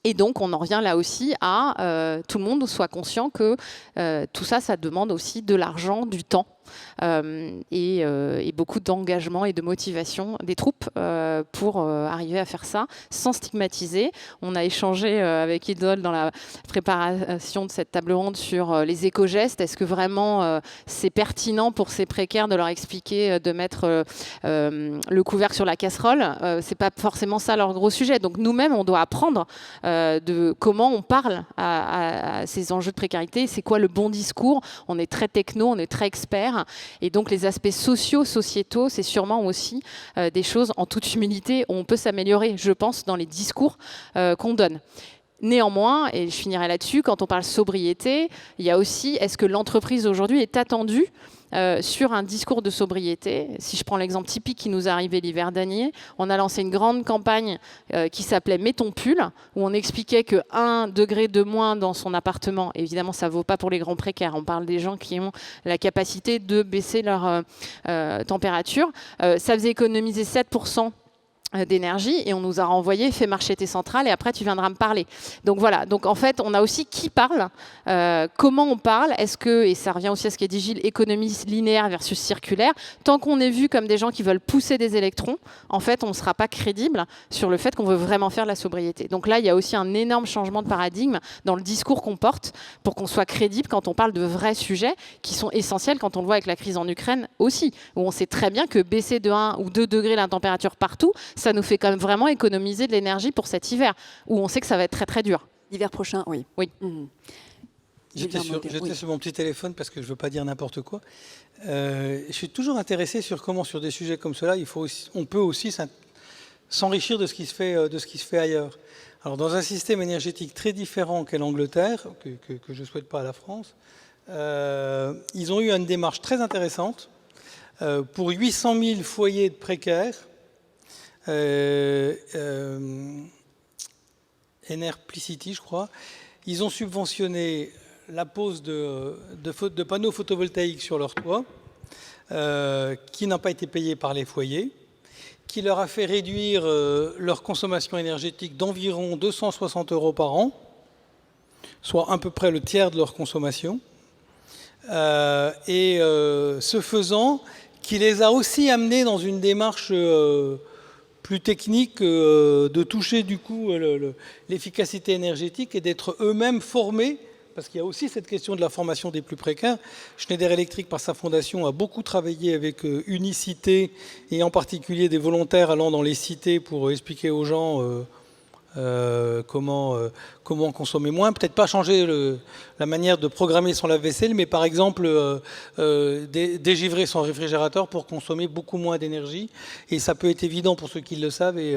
Et donc, on en revient là aussi à tout le monde soit conscient que tout ça, ça demande aussi de l'argent, du temps. Et beaucoup d'engagement et de motivation des troupes pour arriver à faire ça sans stigmatiser. On a échangé avec Isolde dans la préparation de cette table ronde sur les éco-gestes. Est-ce que vraiment c'est pertinent pour ces précaires de leur expliquer de mettre le couvercle sur la casserole? C'est pas forcément ça leur gros sujet. Donc nous-mêmes, on doit apprendre de comment on parle à ces enjeux de précarité. C'est quoi le bon discours? On est très techno, on est très expert. Et donc les aspects sociaux, sociétaux, c'est sûrement aussi des choses en toute humilité où on peut s'améliorer, je pense, dans les discours qu'on donne. Néanmoins, et je finirai là-dessus, quand on parle sobriété, il y a aussi, est-ce que l'entreprise aujourd'hui est attendue sur un discours de sobriété? Si je prends l'exemple typique qui nous est arrivé l'hiver dernier, on a lancé une grande campagne qui s'appelait « Mets ton pull », où on expliquait que 1 degré de moins dans son appartement, évidemment ça ne vaut pas pour les grands précaires, on parle des gens qui ont la capacité de baisser leur température, ça faisait économiser 7% d'énergie, et on nous a renvoyé, fais marcher tes centrales et après tu viendras me parler. Donc voilà, donc en fait on a aussi qui parle, comment on parle, est-ce que, et ça revient aussi à ce qu'a dit Gilles, économie linéaire versus circulaire, tant qu'on est vu comme des gens qui veulent pousser des électrons, en fait on ne sera pas crédible sur le fait qu'on veut vraiment faire de la sobriété. Donc là il y a aussi un énorme changement de paradigme dans le discours qu'on porte pour qu'on soit crédible quand on parle de vrais sujets qui sont essentiels, quand on le voit avec la crise en Ukraine aussi, où on sait très bien que baisser de 1 ou 2 degrés la température partout, ça nous fait quand même vraiment économiser de l'énergie pour cet hiver, où on sait que ça va être très très dur. L'hiver prochain, oui. Oui. J'étais sur mon petit téléphone parce que je ne veux pas dire n'importe quoi. Je suis toujours intéressé sur comment, sur des sujets comme cela, on peut aussi s'enrichir de ce qui se fait ailleurs. Alors, dans un système énergétique très différent qu'est l'Angleterre, que je ne souhaite pas à la France, ils ont eu une démarche très intéressante pour 800 000 foyers de précaires. Enerplicity, je crois, ils ont subventionné la pose de panneaux photovoltaïques sur leur toit, qui n'a pas été payé par les foyers, qui leur a fait réduire leur consommation énergétique d'environ 260 € par an, soit à peu près le tiers de leur consommation, et ce faisant, qui les a aussi amenés dans une démarche plus technique de toucher du coup l'efficacité énergétique et d'être eux-mêmes formés, parce qu'il y a aussi cette question de la formation des plus précaires. Schneider Electric, par sa fondation, a beaucoup travaillé avec Unicité, et en particulier des volontaires allant dans les cités pour expliquer aux gens comment consommer moins. Peut-être pas changer la manière de programmer son lave-vaisselle, mais par exemple dégivrer son réfrigérateur pour consommer beaucoup moins d'énergie. Et ça peut être évident pour ceux qui le savent, et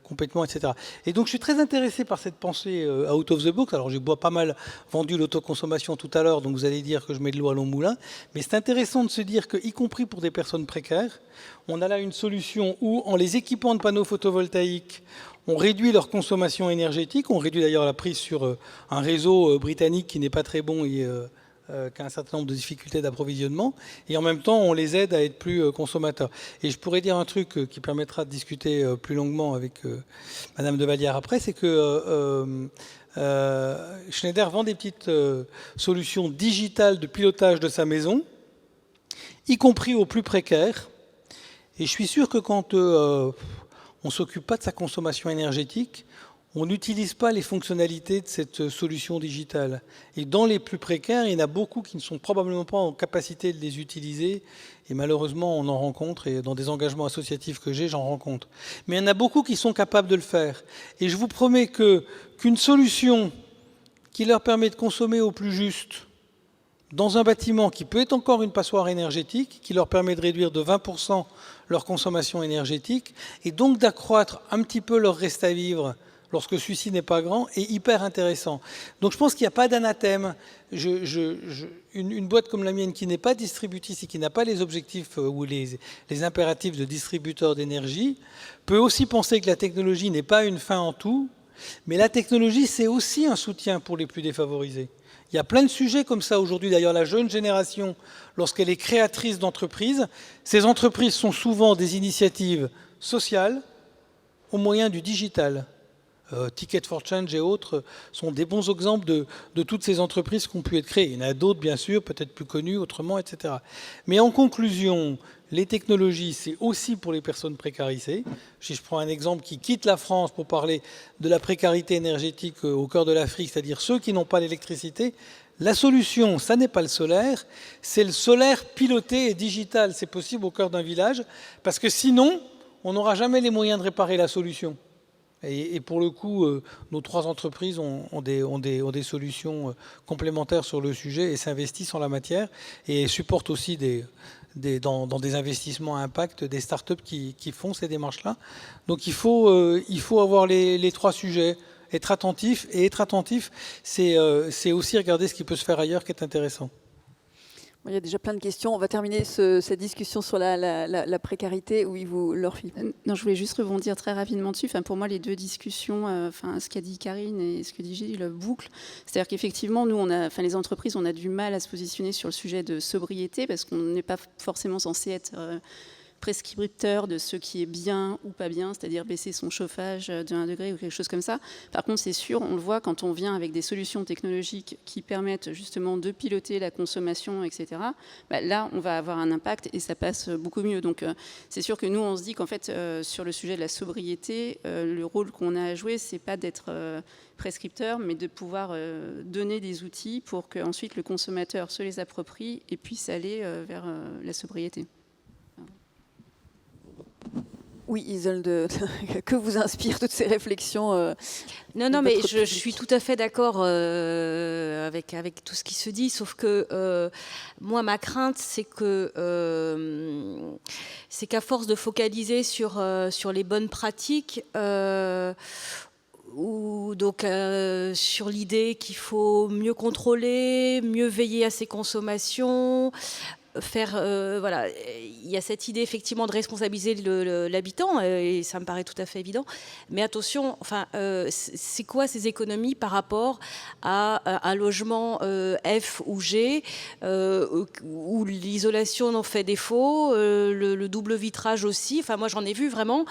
complètement, etc. Et donc je suis très intéressé par cette pensée out of the box. Alors j'ai pas mal vendu l'autoconsommation tout à l'heure, donc vous allez dire que je mets de l'eau à long moulin. Mais c'est intéressant de se dire que, y compris pour des personnes précaires, on a là une solution où, en les équipant de panneaux photovoltaïques, on réduit leur consommation énergétique, on réduit d'ailleurs la prise sur un réseau britannique qui n'est pas très bon et qui a un certain nombre de difficultés d'approvisionnement, et en même temps on les aide à être plus consommateurs. Et je pourrais dire un truc qui permettra de discuter plus longuement avec Madame de Vallière après, c'est que Schneider vend des petites solutions digitales de pilotage de sa maison, y compris aux plus précaires, et je suis sûr que quand on ne s'occupe pas de sa consommation énergétique, on n'utilise pas les fonctionnalités de cette solution digitale. Et dans les plus précaires, il y en a beaucoup qui ne sont probablement pas en capacité de les utiliser. Et malheureusement, on en rencontre, et dans des engagements associatifs que j'ai, j'en rencontre. Mais il y en a beaucoup qui sont capables de le faire. Et je vous promets qu'une solution qui leur permet de consommer au plus juste, dans un bâtiment qui peut être encore une passoire énergétique, qui leur permet de réduire de 20% leur consommation énergétique, et donc d'accroître un petit peu leur reste à vivre, lorsque celui-ci n'est pas grand, est hyper intéressant. Donc je pense qu'il n'y a pas d'anathème. Une boîte comme la mienne qui n'est pas distributrice et qui n'a pas les objectifs ou les impératifs de distributeur d'énergie peut aussi penser que la technologie n'est pas une fin en tout, mais la technologie, c'est aussi un soutien pour les plus défavorisés. Il y a plein de sujets comme ça aujourd'hui. D'ailleurs, la jeune génération, lorsqu'elle est créatrice d'entreprises, ces entreprises sont souvent des initiatives sociales au moyen du digital. Ticket for Change et autres sont des bons exemples de toutes ces entreprises qui ont pu être créées. Il y en a d'autres, bien sûr, peut-être plus connues autrement, etc. Mais en conclusion, les technologies, c'est aussi pour les personnes précarisées. Si je prends un exemple qui quitte la France pour parler de la précarité énergétique au cœur de l'Afrique, c'est-à-dire ceux qui n'ont pas l'électricité, la solution, ça n'est pas le solaire, c'est le solaire piloté et digital. C'est possible au cœur d'un village, parce que sinon, on n'aura jamais les moyens de réparer la solution. Et pour le coup, nos 3 entreprises ont des solutions complémentaires sur le sujet et s'investissent en la matière et supportent aussi dans des investissements à impact des startups qui font ces démarches-là. Donc il faut avoir les 3 sujets, être attentif. Et être attentif, c'est aussi regarder ce qui peut se faire ailleurs qui est intéressant. Il y a déjà plein de questions. On va terminer cette discussion sur la précarité. Oui, Laure Philippe. Non, je voulais juste rebondir très rapidement dessus. Enfin, pour moi, les 2 discussions, ce qu'a dit Karine et ce que dit Gilles, boucle. C'est-à-dire qu'effectivement, nous, les entreprises, on a du mal à se positionner sur le sujet de sobriété parce qu'on n'est pas forcément censé être prescripteur de ce qui est bien ou pas bien, c'est-à-dire baisser son chauffage de 1 degré ou quelque chose comme ça. Par contre, c'est sûr, on le voit quand on vient avec des solutions technologiques qui permettent justement de piloter la consommation, etc. Là, on va avoir un impact et ça passe beaucoup mieux. Donc, c'est sûr que nous, on se dit qu'en fait, sur le sujet de la sobriété, le rôle qu'on a à jouer, c'est pas d'être prescripteur, mais de pouvoir donner des outils pour qu'ensuite le consommateur se les approprie et puisse aller vers la sobriété. Oui, Isolde, que vous inspirent toutes ces réflexions Non, mais je suis tout à fait d'accord avec tout ce qui se dit, sauf que moi, ma crainte, c'est qu'à force de focaliser sur les bonnes pratiques, ou donc sur l'idée qu'il faut mieux contrôler, mieux veiller à ses consommations, voilà, il y a cette idée effectivement de responsabiliser l'habitant et ça me paraît tout à fait évident. Mais attention, c'est quoi ces économies par rapport à un logement F ou G où l'isolation en fait défaut, le double vitrage aussi. Enfin, moi j'en ai vu vraiment.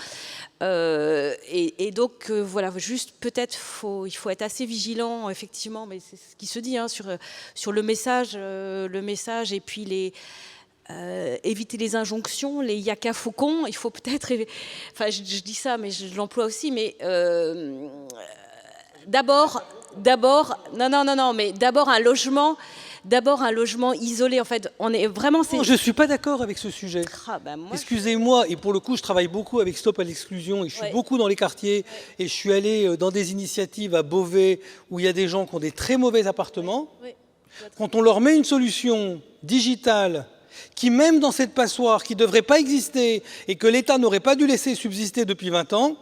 Et donc voilà, juste peut-être il faut être assez vigilant effectivement, mais c'est ce qui se dit sur le message et puis éviter les injonctions, les yaka faucons. Il faut peut-être, je dis ça, mais je l'emploie aussi, mais d'abord, non, mais d'abord un logement isolé, en fait. On est vraiment. Non, je ne suis pas d'accord avec ce sujet. Excusez-moi, et pour le coup, je travaille beaucoup avec Stop à l'exclusion, et je suis beaucoup dans les quartiers, et je suis allé dans des initiatives à Beauvais, où il y a des gens qui ont des très mauvais appartements. Quand on leur met une solution digitale, qui même dans cette passoire, qui ne devrait pas exister, et que l'État n'aurait pas dû laisser subsister depuis 20 ans,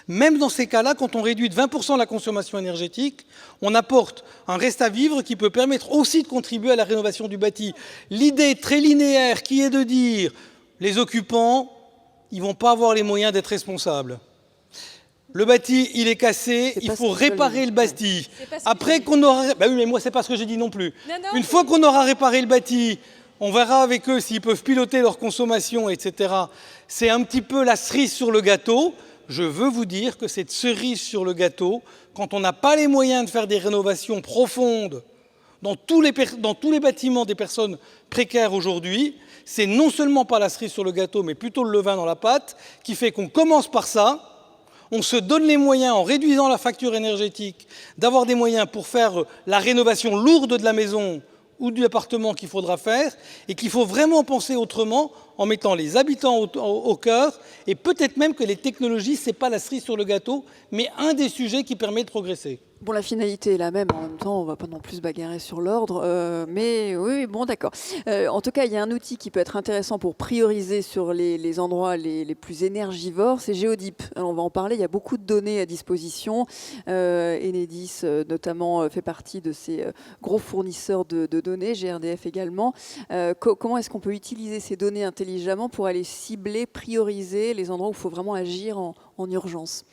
même dans ces cas-là, quand on réduit de 20% la consommation énergétique, on apporte un reste à vivre qui peut permettre aussi de contribuer à la rénovation du bâti. L'idée très linéaire qui est de dire les occupants, ils ne vont pas avoir les moyens d'être responsables. Le bâti, il est cassé, il faut réparer le bâti. Après qu'on aura... oui, mais moi, c'est pas ce que j'ai dit non plus. Une fois qu'on aura réparé le bâti, on verra avec eux s'ils peuvent piloter leur consommation, etc. C'est un petit peu la cerise sur le gâteau. Je veux vous dire que cette cerise sur le gâteau, quand on n'a pas les moyens de faire des rénovations profondes dans tous les bâtiments des personnes précaires aujourd'hui, c'est non seulement pas la cerise sur le gâteau, mais plutôt le levain dans la pâte, qui fait qu'on commence par ça, on se donne les moyens, en réduisant la facture énergétique, d'avoir des moyens pour faire la rénovation lourde de la maison ou de l'appartement qu'il faudra faire, et qu'il faut vraiment penser autrement en mettant les habitants au cœur, et peut-être même que les technologies, ce n'est pas la cerise sur le gâteau, mais un des sujets qui permet de progresser. Bon, la finalité est la même. En même temps, on ne va pas non plus se bagarrer sur l'ordre. Mais oui, bon, d'accord. En tout cas, il y a un outil qui peut être intéressant pour prioriser sur les endroits les plus énergivores. C'est Geodeep. Alors, on va en parler. Il y a beaucoup de données à disposition. Enedis, notamment, fait partie de ces gros fournisseurs de données. GRDF également. Comment est-ce qu'on peut utiliser ces données intelligemment pour aller cibler, prioriser les endroits où il faut vraiment agir en urgence?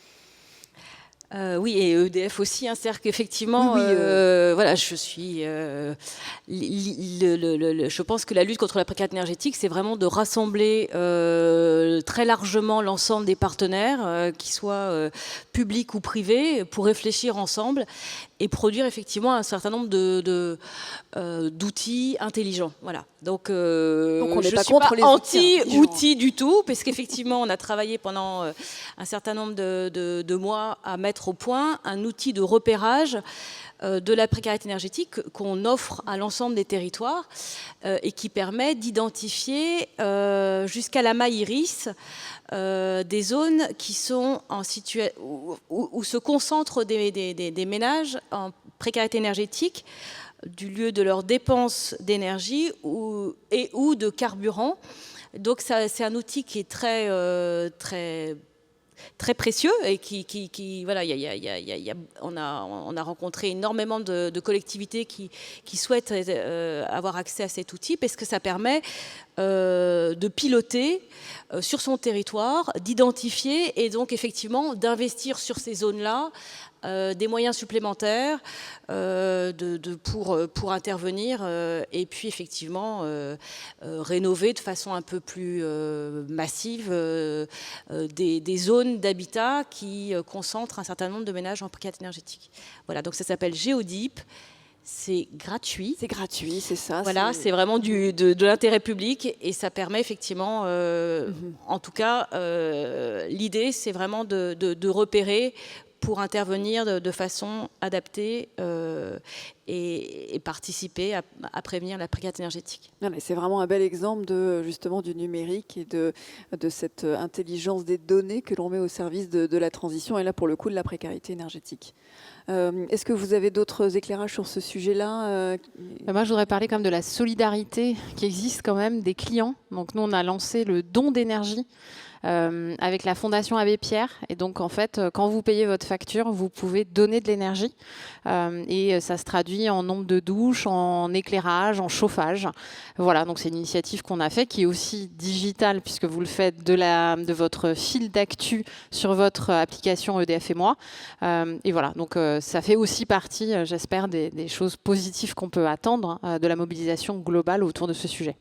Oui, et EDF aussi, hein, c'est-à-dire qu'effectivement, voilà, je pense que la lutte contre la précarité énergétique, c'est vraiment de rassembler très largement l'ensemble des partenaires, qu'ils soient publics ou privés, pour réfléchir ensemble et produire effectivement un certain nombre d'outils intelligents. Voilà. Donc on n'est je pas suis contre pas les anti-outils du tout, parce qu'effectivement, on a travaillé pendant un certain nombre de mois à mettre au point un outil de repérage de la précarité énergétique qu'on offre à l'ensemble des territoires et qui permet d'identifier jusqu'à la maille iris des zones qui sont en où se concentrent des ménages en précarité énergétique du lieu de leurs dépenses d'énergie ou de carburant. Donc c'est un outil qui est très précieux et qui voilà, on a rencontré énormément de collectivités qui souhaitent avoir accès à cet outil parce que ça permet de piloter sur son territoire, d'identifier et donc effectivement d'investir sur ces zones-là des moyens supplémentaires pour intervenir et puis effectivement rénover de façon un peu plus massive des zones d'habitat qui concentrent un certain nombre de ménages en précarité énergétique. Voilà, donc ça s'appelle Geodeep. C'est gratuit. C'est gratuit, c'est ça. Voilà, c'est vraiment de l'intérêt public et ça permet effectivement, en tout cas, l'idée c'est vraiment de repérer pour intervenir de façon adaptée et participer à prévenir la précarité énergétique. Non, mais c'est vraiment un bel exemple justement du numérique et de cette intelligence des données que l'on met au service de la transition et là pour le coup de la précarité énergétique. Est-ce que vous avez d'autres éclairages sur ce sujet-là Moi, je voudrais parler quand même de la solidarité qui existe quand même des clients. Donc nous, on a lancé le don d'énergie avec la Fondation Abbé Pierre. Et donc, en fait, quand vous payez votre facture, vous pouvez donner de l'énergie. Et ça se traduit en nombre de douches, en éclairage, en chauffage. Voilà, donc c'est une initiative qu'on a faite qui est aussi digitale puisque vous le faites de votre fil d'actu sur votre application EDF et moi. Et voilà, donc ça fait aussi partie, j'espère, des choses positives qu'on peut attendre de la mobilisation globale autour de ce sujet.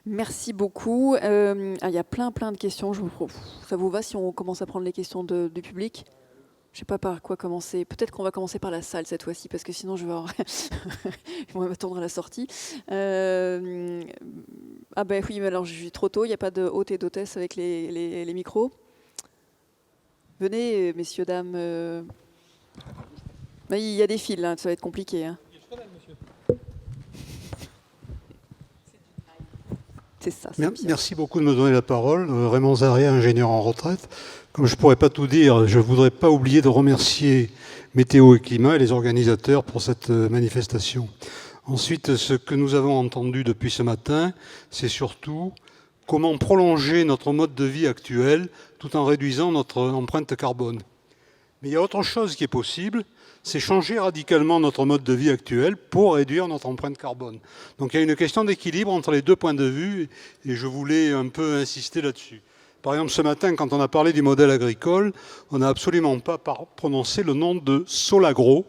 Merci beaucoup. Il y a plein de questions. Ça vous va si on commence à prendre les questions du public ? Je ne sais pas par quoi commencer. Peut-être qu'on va commencer par la salle cette fois-ci, parce que sinon je vais on va m'attendre à la sortie. Ah ben oui, mais alors je suis trop tôt. Il n'y a pas de hôte et d'hôtesse avec les micros. Venez, messieurs, dames. Il y a des fils, là, ça va être compliqué. Hein. C'est ça, Merci beaucoup de me donner la parole. Raymond Zaré, ingénieur en retraite. Comme je ne pourrais pas tout dire, je ne voudrais pas oublier de remercier Météo et Climat et les organisateurs pour cette manifestation. Ensuite, ce que nous avons entendu depuis ce matin, c'est surtout comment prolonger notre mode de vie actuel tout en réduisant notre empreinte carbone. Mais il y a autre chose qui est possible, c'est changer radicalement notre mode de vie actuel pour réduire notre empreinte carbone. Donc il y a une question d'équilibre entre les deux points de vue et je voulais un peu insister là-dessus. Par exemple, ce matin, quand on a parlé du modèle agricole, on n'a absolument pas prononcé le nom de Solagro.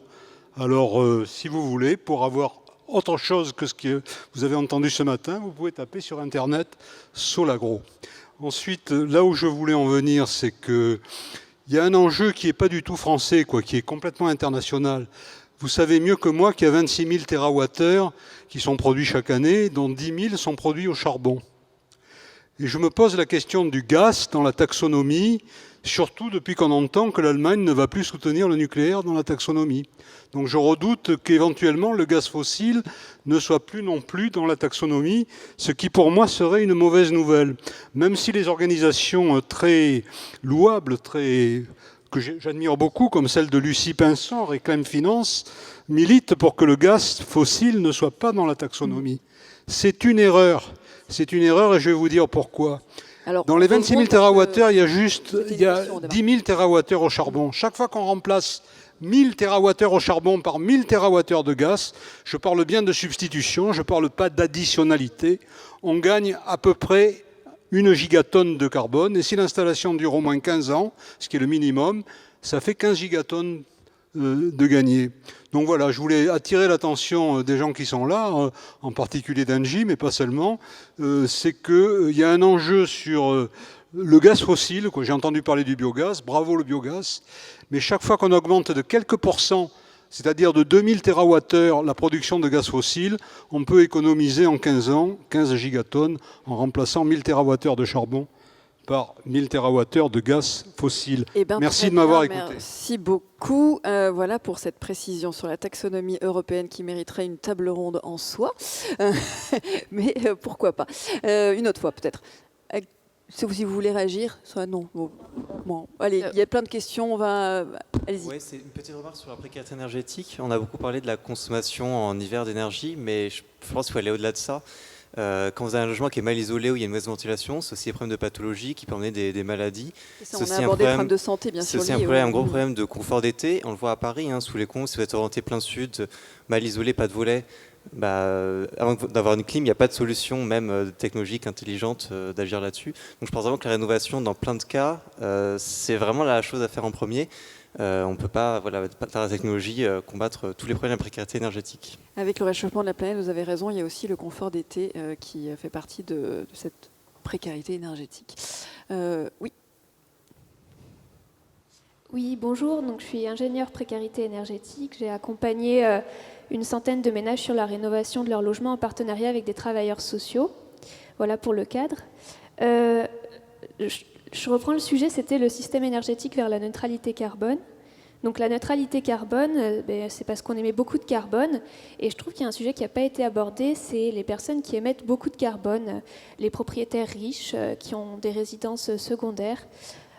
Alors, si vous voulez, pour avoir autre chose que ce que vous avez entendu ce matin, vous pouvez taper sur Internet Solagro. Ensuite, là où je voulais en venir, c'est que il y a un enjeu qui n'est pas du tout français, qui est complètement international. Vous savez mieux que moi qu'il y a 26 000 TWh qui sont produits chaque année, dont 10 000 sont produits au charbon. Et je me pose la question du gaz dans la taxonomie, surtout depuis qu'on entend que l'Allemagne ne va plus soutenir le nucléaire dans la taxonomie. Donc je redoute qu'éventuellement le gaz fossile ne soit plus non plus dans la taxonomie, ce qui pour moi serait une mauvaise nouvelle. Même si les organisations très louables, que j'admire beaucoup, comme celle de Lucie Pinson, Reclaim Finance, militent pour que le gaz fossile ne soit pas dans la taxonomie. C'est une erreur. C'est une erreur et je vais vous dire pourquoi. Alors, dans les 26 000 TWh, il y a 10 000 TWh au charbon. Chaque fois qu'on remplace 1000 TWh au charbon par 1000 TWh de gaz, je parle bien de substitution, je ne parle pas d'additionnalité, on gagne à peu près 1 gigatonne de carbone. Et si l'installation dure au moins 15 ans, ce qui est le minimum, ça fait 15 gigatonnes de gagner. Donc voilà, je voulais attirer l'attention des gens qui sont là, en particulier d'Engie, mais pas seulement. C'est qu'il y a un enjeu sur le gaz fossile. J'ai entendu parler du biogaz, bravo le biogaz. Mais chaque fois qu'on augmente de quelques pourcents, c'est-à-dire de 2000 TWh la production de gaz fossile, on peut économiser en 15 ans 15 gigatonnes en remplaçant 1000 TWh de charbon par 1000 TWh de gaz fossile. Merci de m'avoir écouté. Merci beaucoup voilà, pour cette précision sur la taxonomie européenne qui mériterait une table ronde en soi. Mais pourquoi pas. Une autre fois peut-être. Si vous voulez réagir, soit non. Bon, allez, il y a plein de questions. Allez-y. Oui, c'est une petite remarque sur la précarité énergétique. On a beaucoup parlé de la consommation en hiver d'énergie, mais je pense qu'il faut aller au-delà de ça. Quand vous avez un logement qui est mal isolé, où il y a une mauvaise ventilation, c'est aussi des problèmes de pathologie qui peuvent amener des maladies. Ça, on a abordé le problème de santé, bien sûr. C'est aussi un gros problème de confort d'été. On le voit à Paris, sous les ponts, si vous êtes orienté plein sud, mal isolé, pas de volet, avant d'avoir une clim, il n'y a pas de solution, même technologique, intelligente, d'agir là-dessus. Donc je pense vraiment que la rénovation, dans plein de cas, c'est vraiment la chose à faire en premier. On ne peut pas, par la technologie, combattre tous les problèmes de précarité énergétique. Avec le réchauffement de la planète, vous avez raison, il y a aussi le confort d'été qui fait partie de cette précarité énergétique. Oui. Oui, bonjour. Donc, je suis ingénieure précarité énergétique. J'ai accompagné une centaine de ménages sur la rénovation de leur logement en partenariat avec des travailleurs sociaux. Voilà pour le cadre. Je reprends le sujet, c'était le système énergétique vers la neutralité carbone. Donc la neutralité carbone, c'est parce qu'on émet beaucoup de carbone. Et je trouve qu'il y a un sujet qui n'a pas été abordé, c'est les personnes qui émettent beaucoup de carbone, les propriétaires riches qui ont des résidences secondaires.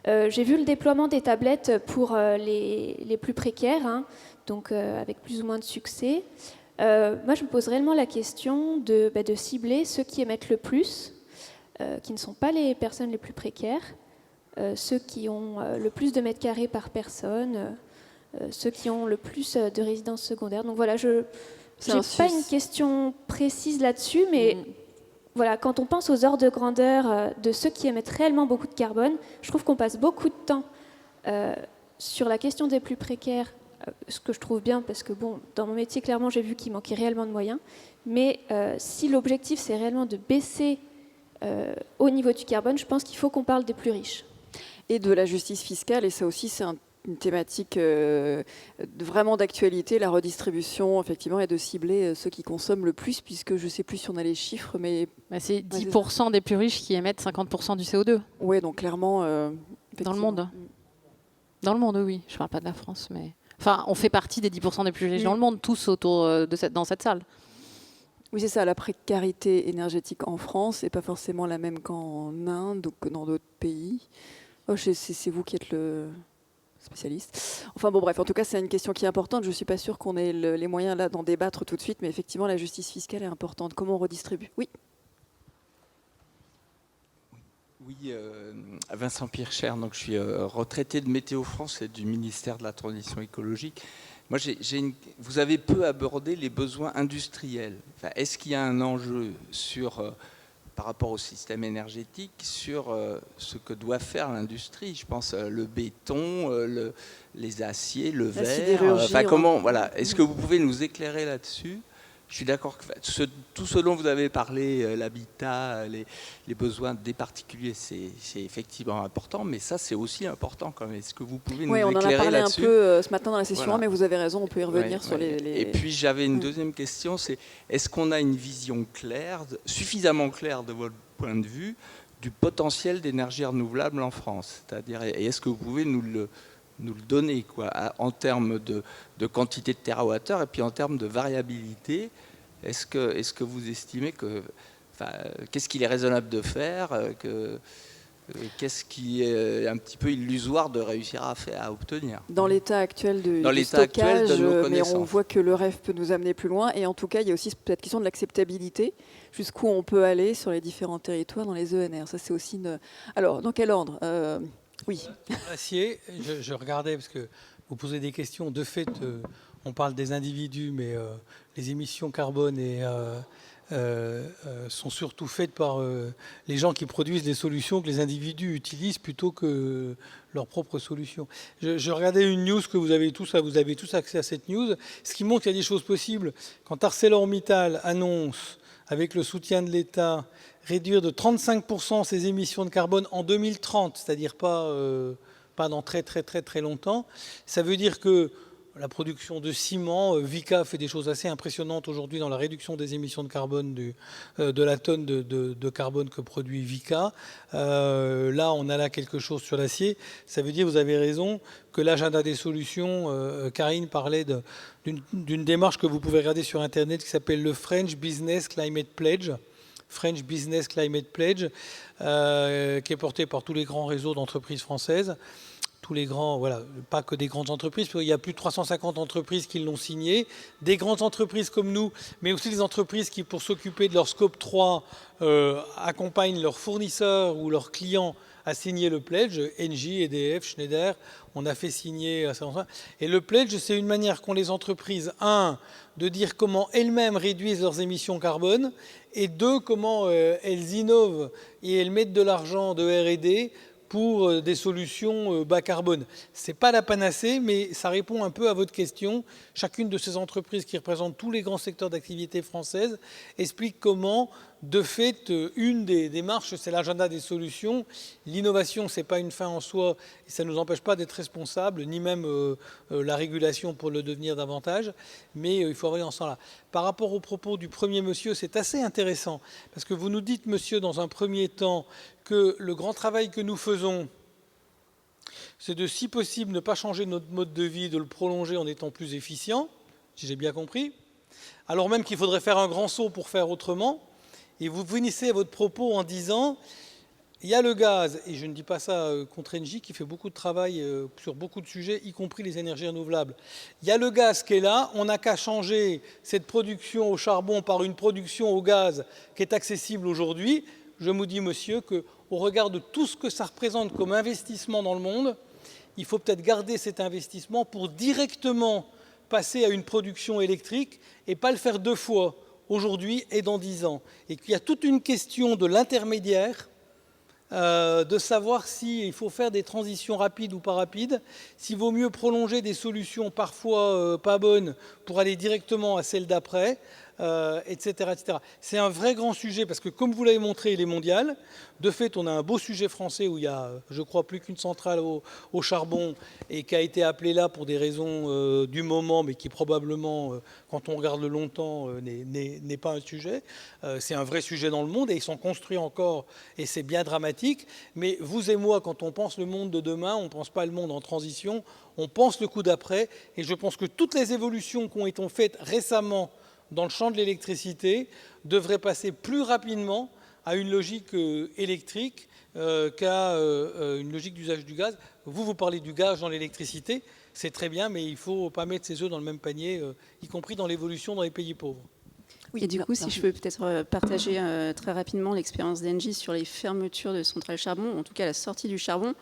J'ai vu le déploiement des tablettes pour les plus précaires, donc avec plus ou moins de succès. Moi, je me pose réellement la question de cibler ceux qui émettent le plus, qui ne sont pas les personnes les plus précaires, ceux qui ont le plus de mètres carrés par personne, ceux qui ont le plus de résidences secondaires. Donc voilà, je n'ai pas une question précise là-dessus, mais voilà, quand on pense aux ordres de grandeur de ceux qui émettent réellement beaucoup de carbone, je trouve qu'on passe beaucoup de temps sur la question des plus précaires, ce que je trouve bien, parce que bon, dans mon métier, clairement, j'ai vu qu'il manquait réellement de moyens. Mais si l'objectif, c'est réellement de baisser au niveau du carbone, je pense qu'il faut qu'on parle des plus riches. Et de la justice fiscale, et ça aussi, c'est une thématique vraiment d'actualité, la redistribution, effectivement, et de cibler ceux qui consomment le plus, puisque je ne sais plus si on a les chiffres, mais... c'est 10% des plus riches qui émettent 50% du CO2. Oui, donc clairement... dans le monde. Dans le monde, oui. Je ne parle pas de la France, mais... Enfin, on fait partie des 10% des plus riches dans le monde, tous autour dans cette salle. Oui, c'est ça. La précarité énergétique en France n'est pas forcément la même qu'en Inde ou que dans d'autres pays. Oh, c'est vous qui êtes le spécialiste. Enfin bon, bref, en tout cas, c'est une question qui est importante. Je ne suis pas sûre qu'on ait les moyens là d'en débattre tout de suite, mais effectivement, la justice fiscale est importante. Comment on redistribue ? Oui. Oui, Vincent Pircher, donc je suis retraité de Météo France et du ministère de la Transition écologique. Moi, vous avez peu abordé les besoins industriels. Enfin, est-ce qu'il y a un enjeu par rapport au système énergétique sur ce que doit faire l'industrie? Je pense le béton, les aciers, le verre. Voilà. Est-ce que vous pouvez nous éclairer là-dessus? Je suis d'accord que tout ce dont vous avez parlé, l'habitat, les besoins des particuliers, c'est effectivement important, mais ça, c'est aussi important quand même. Est-ce que vous pouvez nous éclairer là-dessus? Oui, on en a parlé un peu ce matin dans la session 1, mais vous avez raison, on peut y revenir sur les... Et puis, j'avais une deuxième question, c'est est-ce qu'on a une vision claire, suffisamment claire de votre point de vue, du potentiel d'énergie renouvelable en France. C'est-à-dire, et est-ce que vous pouvez nous le donner, quoi, en termes de quantité de térawattheures et puis en termes de variabilité? Est-ce que vous estimez que, qu'est-ce qu'il est raisonnable de faire, qu'est-ce qui est un petit peu illusoire de réussir à obtenir? Dans l'état actuel du stockage, stockage, de nos mais on connaissances. voit que le rêve peut nous amener plus loin. Et en tout cas, il y a aussi cette question de l'acceptabilité, jusqu'où on peut aller sur les différents territoires dans les ENR. Ça, c'est aussi une... Alors, dans quel ordre? Oui. Acier, je regardais, parce que vous posez des questions. De fait, on parle des individus, mais les émissions carbone sont surtout faites par les gens qui produisent les solutions que les individus utilisent plutôt que leurs propres solutions. Je regardais une news que vous avez tous accès à cette news, ce qui montre qu'il y a des choses possibles. Quand ArcelorMittal annonce, avec le soutien de l'État, réduire de 35% ses émissions de carbone en 2030, c'est-à-dire pas dans très longtemps, ça veut dire que la production de ciment, Vicat fait des choses assez impressionnantes aujourd'hui dans la réduction des émissions de carbone de la tonne de carbone que produit Vicat. Là, on a là quelque chose sur l'acier. Ça veut dire, vous avez raison, que l'agenda des solutions, Karine parlait d'une démarche que vous pouvez regarder sur Internet qui s'appelle le French Business Climate Pledge. French Business Climate Pledge, qui est porté par tous les grands réseaux d'entreprises françaises. Tous les grands, voilà, pas que des grandes entreprises, parce qu'il y a plus de 350 entreprises qui l'ont signé, des grandes entreprises comme nous, mais aussi des entreprises qui, pour s'occuper de leur scope 3, accompagnent leurs fournisseurs ou leurs clients à signer le pledge. Engie, EDF, Schneider, on a fait signer. Et le pledge, c'est une manière qu'ont les entreprises, de dire comment elles-mêmes réduisent leurs émissions carbone, et deux, comment elles innovent et elles mettent de l'argent de R&D pour des solutions bas carbone. Ce n'est pas la panacée, mais ça répond un peu à votre question. Chacune de ces entreprises qui représentent tous les grands secteurs d'activité française explique comment, de fait, une des démarches, c'est l'agenda des solutions. L'innovation, ce n'est pas une fin en soi, et ça ne nous empêche pas d'être responsables, ni même la régulation pour le devenir davantage, mais il faut aller en ce sens-là. Par rapport aux propos du premier monsieur, c'est assez intéressant, parce que vous nous dites, monsieur, dans un premier temps, que le grand travail que nous faisons, c'est de, si possible, ne pas changer notre mode de vie, de le prolonger en étant plus efficient, si j'ai bien compris, alors même qu'il faudrait faire un grand saut pour faire autrement. Et vous finissez votre propos en disant, il y a le gaz, et je ne dis pas ça contre Engie, qui fait beaucoup de travail sur beaucoup de sujets, y compris les énergies renouvelables. Il y a le gaz qui est là, on n'a qu'à changer cette production au charbon par une production au gaz qui est accessible aujourd'hui. Je vous dis, monsieur, qu'au regard de tout ce que ça représente comme investissement dans le monde, il faut peut-être garder cet investissement pour directement passer à une production électrique et pas le faire deux fois, aujourd'hui et dans 10 ans. Et qu'il y a toute une question de l'intermédiaire, de savoir s'il faut faire des transitions rapides ou pas rapides, s'il vaut mieux prolonger des solutions parfois pas bonnes pour aller directement à celles d'après, etc., etc. C'est un vrai grand sujet parce que, comme vous l'avez montré, il est mondial. De fait, on a un beau sujet français où il y a, je crois, plus qu'une centrale au charbon et qui a été appelée là pour des raisons du moment, mais qui probablement, quand on regarde le longtemps, n'est pas un sujet. C'est un vrai sujet dans le monde et ils sont construits encore et c'est bien dramatique. Mais vous et moi, quand on pense le monde de demain, on ne pense pas le monde en transition, on pense le coup d'après. Et je pense que toutes les évolutions qui ont été faites récemment dans le champ de l'électricité devrait passer plus rapidement à une logique électrique qu'à une logique d'usage du gaz. Vous parlez du gaz dans l'électricité, c'est très bien, mais il ne faut pas mettre ses œufs dans le même panier, y compris dans l'évolution dans les pays pauvres. Oui, et du coup, si je peux peut-être partager très rapidement l'expérience d'Engie sur les fermetures de centrales charbon, en tout cas la sortie du charbon.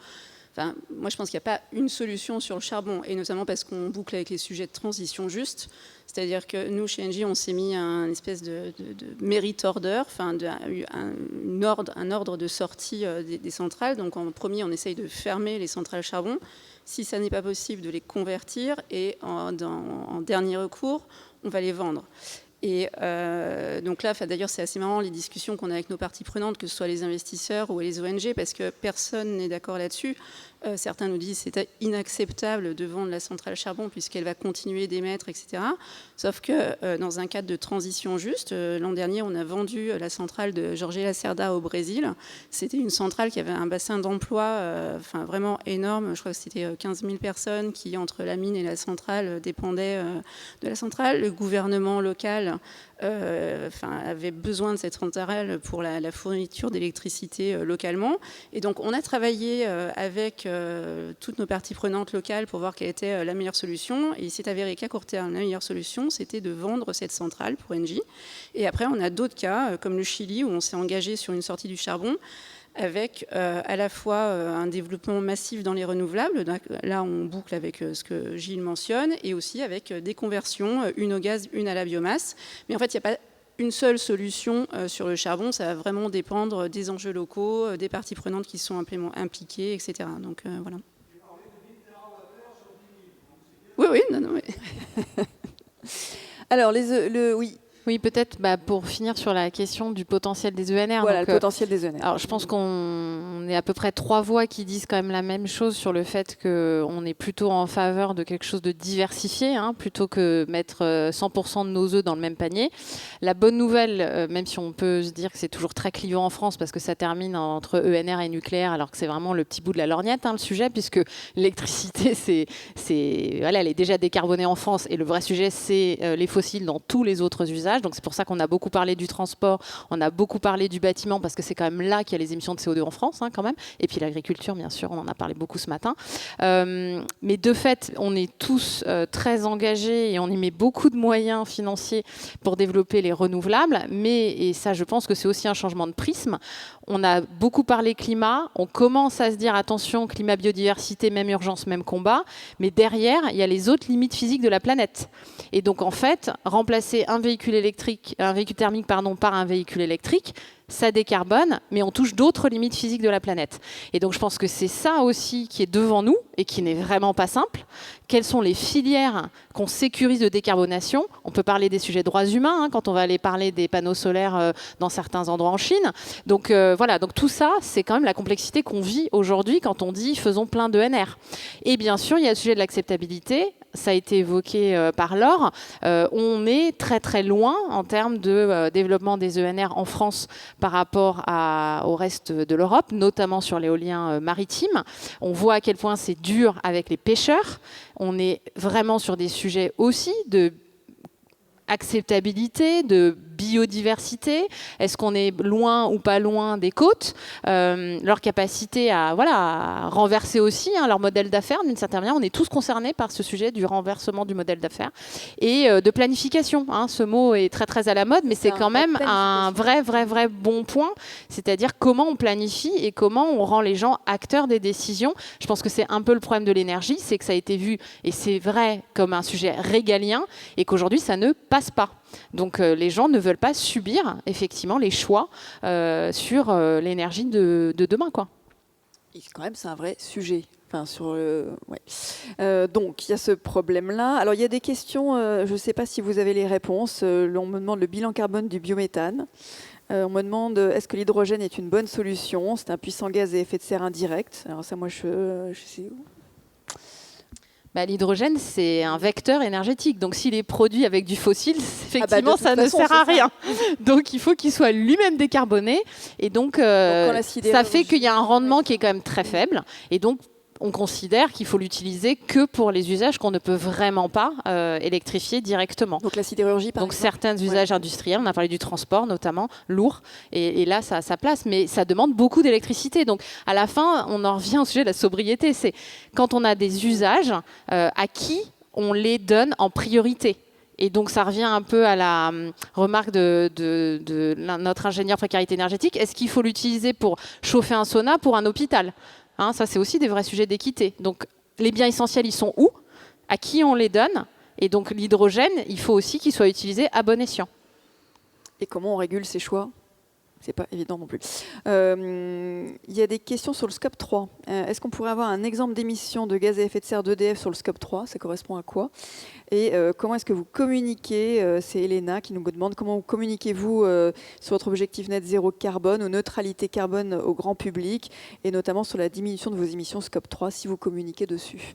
Enfin, moi, je pense qu'il n'y a pas une solution sur le charbon, et notamment parce qu'on boucle avec les sujets de transition juste. C'est-à-dire que nous, chez Engie, on s'est mis un espèce de merit order, enfin, un ordre de sortie des centrales. Donc, en premier, on essaye de fermer les centrales charbon. Si ça n'est pas possible, de les convertir, et en dernier recours, on va les vendre. Et donc là, d'ailleurs, c'est assez marrant les discussions qu'on a avec nos parties prenantes, que ce soit les investisseurs ou les ONG, parce que personne n'est d'accord là-dessus. Certains nous disent que c'est inacceptable de vendre la centrale à charbon puisqu'elle va continuer d'émettre, etc. Sauf que dans un cadre de transition juste, l'an dernier, on a vendu la centrale de Jorge Lacerda au Brésil. C'était une centrale qui avait un bassin d'emploi vraiment énorme. Je crois que c'était 15 000 personnes qui, entre la mine et la centrale, dépendaient de la centrale. Le gouvernement local avait besoin de cette centrale pour la fourniture d'électricité localement. Et donc, on a travaillé avec toutes nos parties prenantes locales pour voir quelle était la meilleure solution. Et il s'est avéré qu'à court terme, la meilleure solution, c'était de vendre cette centrale pour Engie. Et après, on a d'autres cas, comme le Chili, où on s'est engagé sur une sortie du charbon, avec à la fois un développement massif dans les renouvelables, là on boucle avec ce que Gilles mentionne, et aussi avec des conversions, une au gaz, une à la biomasse. Mais en fait, il n'y a pas une seule solution sur le charbon, ça va vraiment dépendre des enjeux locaux, des parties prenantes qui sont impliquées, etc. Donc voilà. Oui, non, mais... Alors, oui. Oui, peut-être pour finir sur la question du potentiel des ENR. Voilà, donc, le potentiel des ENR. Alors, je pense qu'on est à peu près 3 voix qui disent quand même la même chose sur le fait qu'on est plutôt en faveur de quelque chose de diversifié, plutôt que mettre 100% de nos œufs dans le même panier. La bonne nouvelle, même si on peut se dire que c'est toujours très clivant en France, parce que ça termine entre ENR et nucléaire, alors que c'est vraiment le petit bout de la lorgnette, le sujet, puisque l'électricité, elle est déjà décarbonée en France, et le vrai sujet, c'est les fossiles dans tous les autres usages. Donc c'est pour ça qu'on a beaucoup parlé du transport, on a beaucoup parlé du bâtiment, parce que c'est quand même là qu'il y a les émissions de CO2 en France, quand même. Et puis l'agriculture, bien sûr, on en a parlé beaucoup ce matin. Mais de fait, on est tous très engagés et on y met beaucoup de moyens financiers pour développer les renouvelables. Et ça, je pense que c'est aussi un changement de prisme. On a beaucoup parlé climat, on commence à se dire attention, climat, biodiversité, même urgence, même combat. Mais derrière, il y a les autres limites physiques de la planète. Et donc, en fait, remplacer un véhicule thermique par un véhicule électrique, ça décarbone, mais on touche d'autres limites physiques de la planète. Et donc je pense que c'est ça aussi qui est devant nous et qui n'est vraiment pas simple. Quelles sont les filières qu'on sécurise de décarbonation? On peut parler des sujets de droits humains quand on va aller parler des panneaux solaires dans certains endroits en Chine. Donc voilà, donc tout ça, c'est quand même la complexité qu'on vit aujourd'hui quand on dit faisons plein d'ENR. Et bien sûr, il y a le sujet de l'acceptabilité. Ça a été évoqué par Laure. On est très très loin en termes de développement des ENR en France par rapport au reste de l'Europe, notamment sur l'éolien maritime. On voit à quel point c'est dur avec les pêcheurs. On est vraiment sur des sujets aussi de acceptabilité, de biodiversité. Est-ce qu'on est loin ou pas loin des côtes? Leur capacité à renverser aussi leur modèle d'affaires, d'une certaine manière. On est tous concernés par ce sujet du renversement du modèle d'affaires et de planification. Ce mot est très très à la mode, mais c'est quand même un vrai bon point. C'est-à-dire comment on planifie et comment on rend les gens acteurs des décisions. Je pense que c'est un peu le problème de l'énergie, c'est que ça a été vu, et c'est vrai, comme un sujet régalien, et qu'aujourd'hui ça ne passe pas. Donc les gens ne veulent pas subir effectivement les choix sur l'énergie de demain, quoi. Et quand même, c'est un vrai sujet. Enfin, donc il y a ce problème-là. Alors il y a des questions, je ne sais pas si vous avez les réponses. On me demande le bilan carbone du biométhane. On me demande est-ce que l'hydrogène est une bonne solution? C'est un puissant gaz à effet de serre indirect. Alors ça, moi, je sais où. L'hydrogène, c'est un vecteur énergétique. Donc, s'il est produit avec du fossile, effectivement, ça ne façon, sert à rien. Donc, il faut qu'il soit lui-même décarboné. Et donc ça fait qu'il y a un rendement qui est quand même très faible. Et donc, on considère qu'il faut l'utiliser que pour les usages qu'on ne peut vraiment pas électrifier directement. Donc la sidérurgie, par exemple. Certains usages industriels, on a parlé du transport notamment, lourd, et là ça a sa place, mais ça demande beaucoup d'électricité. Donc à la fin, on en revient au sujet de la sobriété. C'est quand on a des usages, à qui on les donne en priorité. Et donc, ça revient un peu à la remarque de notre ingénieur précarité énergétique. Est-ce qu'il faut l'utiliser pour chauffer un sauna pour un hôpital ? Ça, c'est aussi des vrais sujets d'équité. Donc, les biens essentiels, ils sont où? À qui on les donne? Et donc, l'hydrogène, il faut aussi qu'il soit utilisé à bon escient. Et comment on régule ces choix? c'est pas évident non plus. Il y a des questions sur le scope 3. Est-ce qu'on pourrait avoir un exemple d'émission de gaz à effet de serre d'EDF sur le scope 3? Ça correspond à quoi? Et comment est-ce que vous communiquez? C'est Elena qui nous demande comment communiquez-vous sur votre objectif net zéro carbone ou neutralité carbone au grand public, et notamment sur la diminution de vos émissions scope 3 si vous communiquez dessus.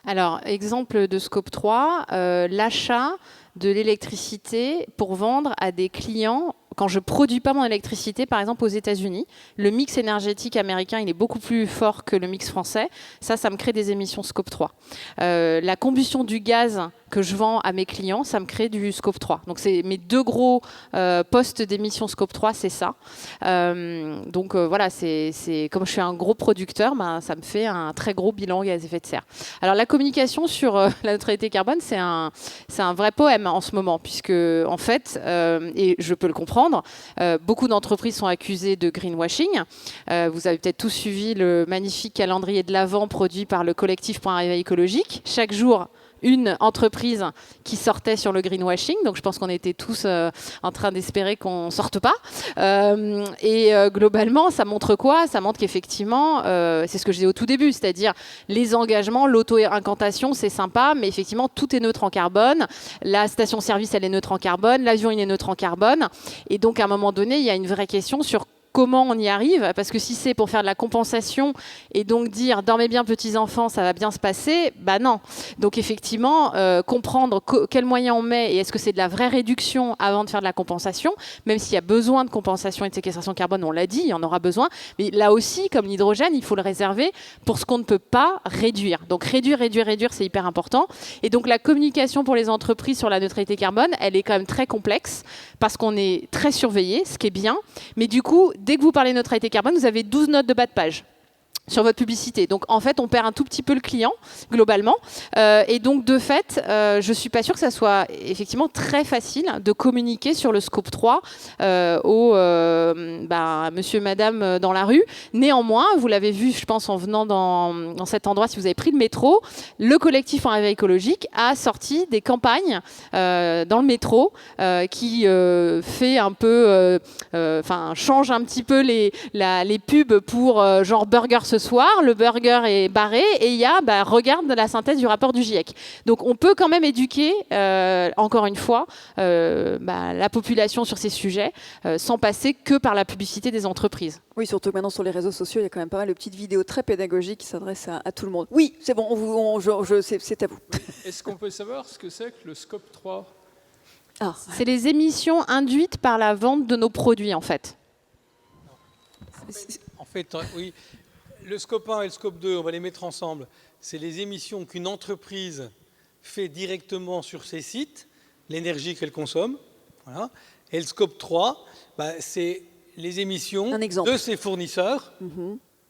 Alors, exemple de scope 3, l'achat de l'électricité pour vendre à des clients quand je ne produis pas mon électricité, par exemple aux États-Unis. Le mix énergétique américain, il est beaucoup plus fort que le mix français. Ça me crée des émissions scope 3. La combustion du gaz que je vends à mes clients, ça me crée du scope 3. Donc, c'est mes deux gros postes d'émissions scope 3, c'est ça. Voilà, c'est comme je suis un gros producteur, ça me fait un très gros bilan gaz à effet de serre. Alors, la communication sur la neutralité carbone, c'est un vrai poème en ce moment, puisque, en fait, et je peux le comprendre, beaucoup d'entreprises sont accusées de greenwashing. Vous avez peut-être tous suivi le magnifique calendrier de l'Avent produit par le collectif Point Réveil écologique. Chaque jour, une entreprise qui sortait sur le greenwashing. Donc, je pense qu'on était tous en train d'espérer qu'on ne sorte pas. Globalement, ça montre quoi? Ça montre qu'effectivement, c'est ce que je disais au tout début, c'est-à-dire les engagements, l'auto-incantation, c'est sympa, mais effectivement, tout est neutre en carbone. La station-service, elle est neutre en carbone. L'avion, il est neutre en carbone. Et donc, à un moment donné, il y a une vraie question sur comment on y arrive, parce que si c'est pour faire de la compensation et donc dire « dormez bien petits enfants, ça va bien se passer », non. Donc effectivement, comprendre quels moyens on met et est-ce que c'est de la vraie réduction avant de faire de la compensation, même s'il y a besoin de compensation et de séquestration de carbone, on l'a dit, il y en aura besoin, mais là aussi, comme l'hydrogène, il faut le réserver pour ce qu'on ne peut pas réduire. Donc réduire, c'est hyper important. Et donc la communication pour les entreprises sur la neutralité carbone, elle est quand même très complexe parce qu'on est très surveillé, ce qui est bien, mais du coup, dès que vous parlez de neutralité carbone, vous avez 12 notes de bas de page sur votre publicité. Donc, en fait, on perd un tout petit peu le client, globalement. Et donc, de fait, je ne suis pas sûre que ça soit effectivement très facile de communiquer sur le scope 3 aux monsieur, madame dans la rue. Néanmoins, vous l'avez vu, je pense, en venant dans cet endroit, si vous avez pris le métro, le collectif en réveil écologique a sorti des campagnes dans le métro qui fait un peu, change un petit peu les pubs pour genre burger ce soir, le burger est barré et il y a, regarde la synthèse du rapport du GIEC. Donc on peut quand même éduquer, encore une fois, la population sur ces sujets sans passer que par la publicité des entreprises. Oui, surtout que maintenant sur les réseaux sociaux, il y a quand même pas mal de petites vidéos très pédagogiques qui s'adressent à tout le monde. Oui, c'est bon, c'est à vous. Est-ce qu'on peut savoir ce que c'est que le scope 3 ? C'est les émissions induites par la vente de nos produits, en fait. En fait, oui. Le scope 1 et le scope 2, on va les mettre ensemble. C'est les émissions qu'une entreprise fait directement sur ses sites, l'énergie qu'elle consomme. Voilà. Et le scope 3, c'est les émissions de ses fournisseurs.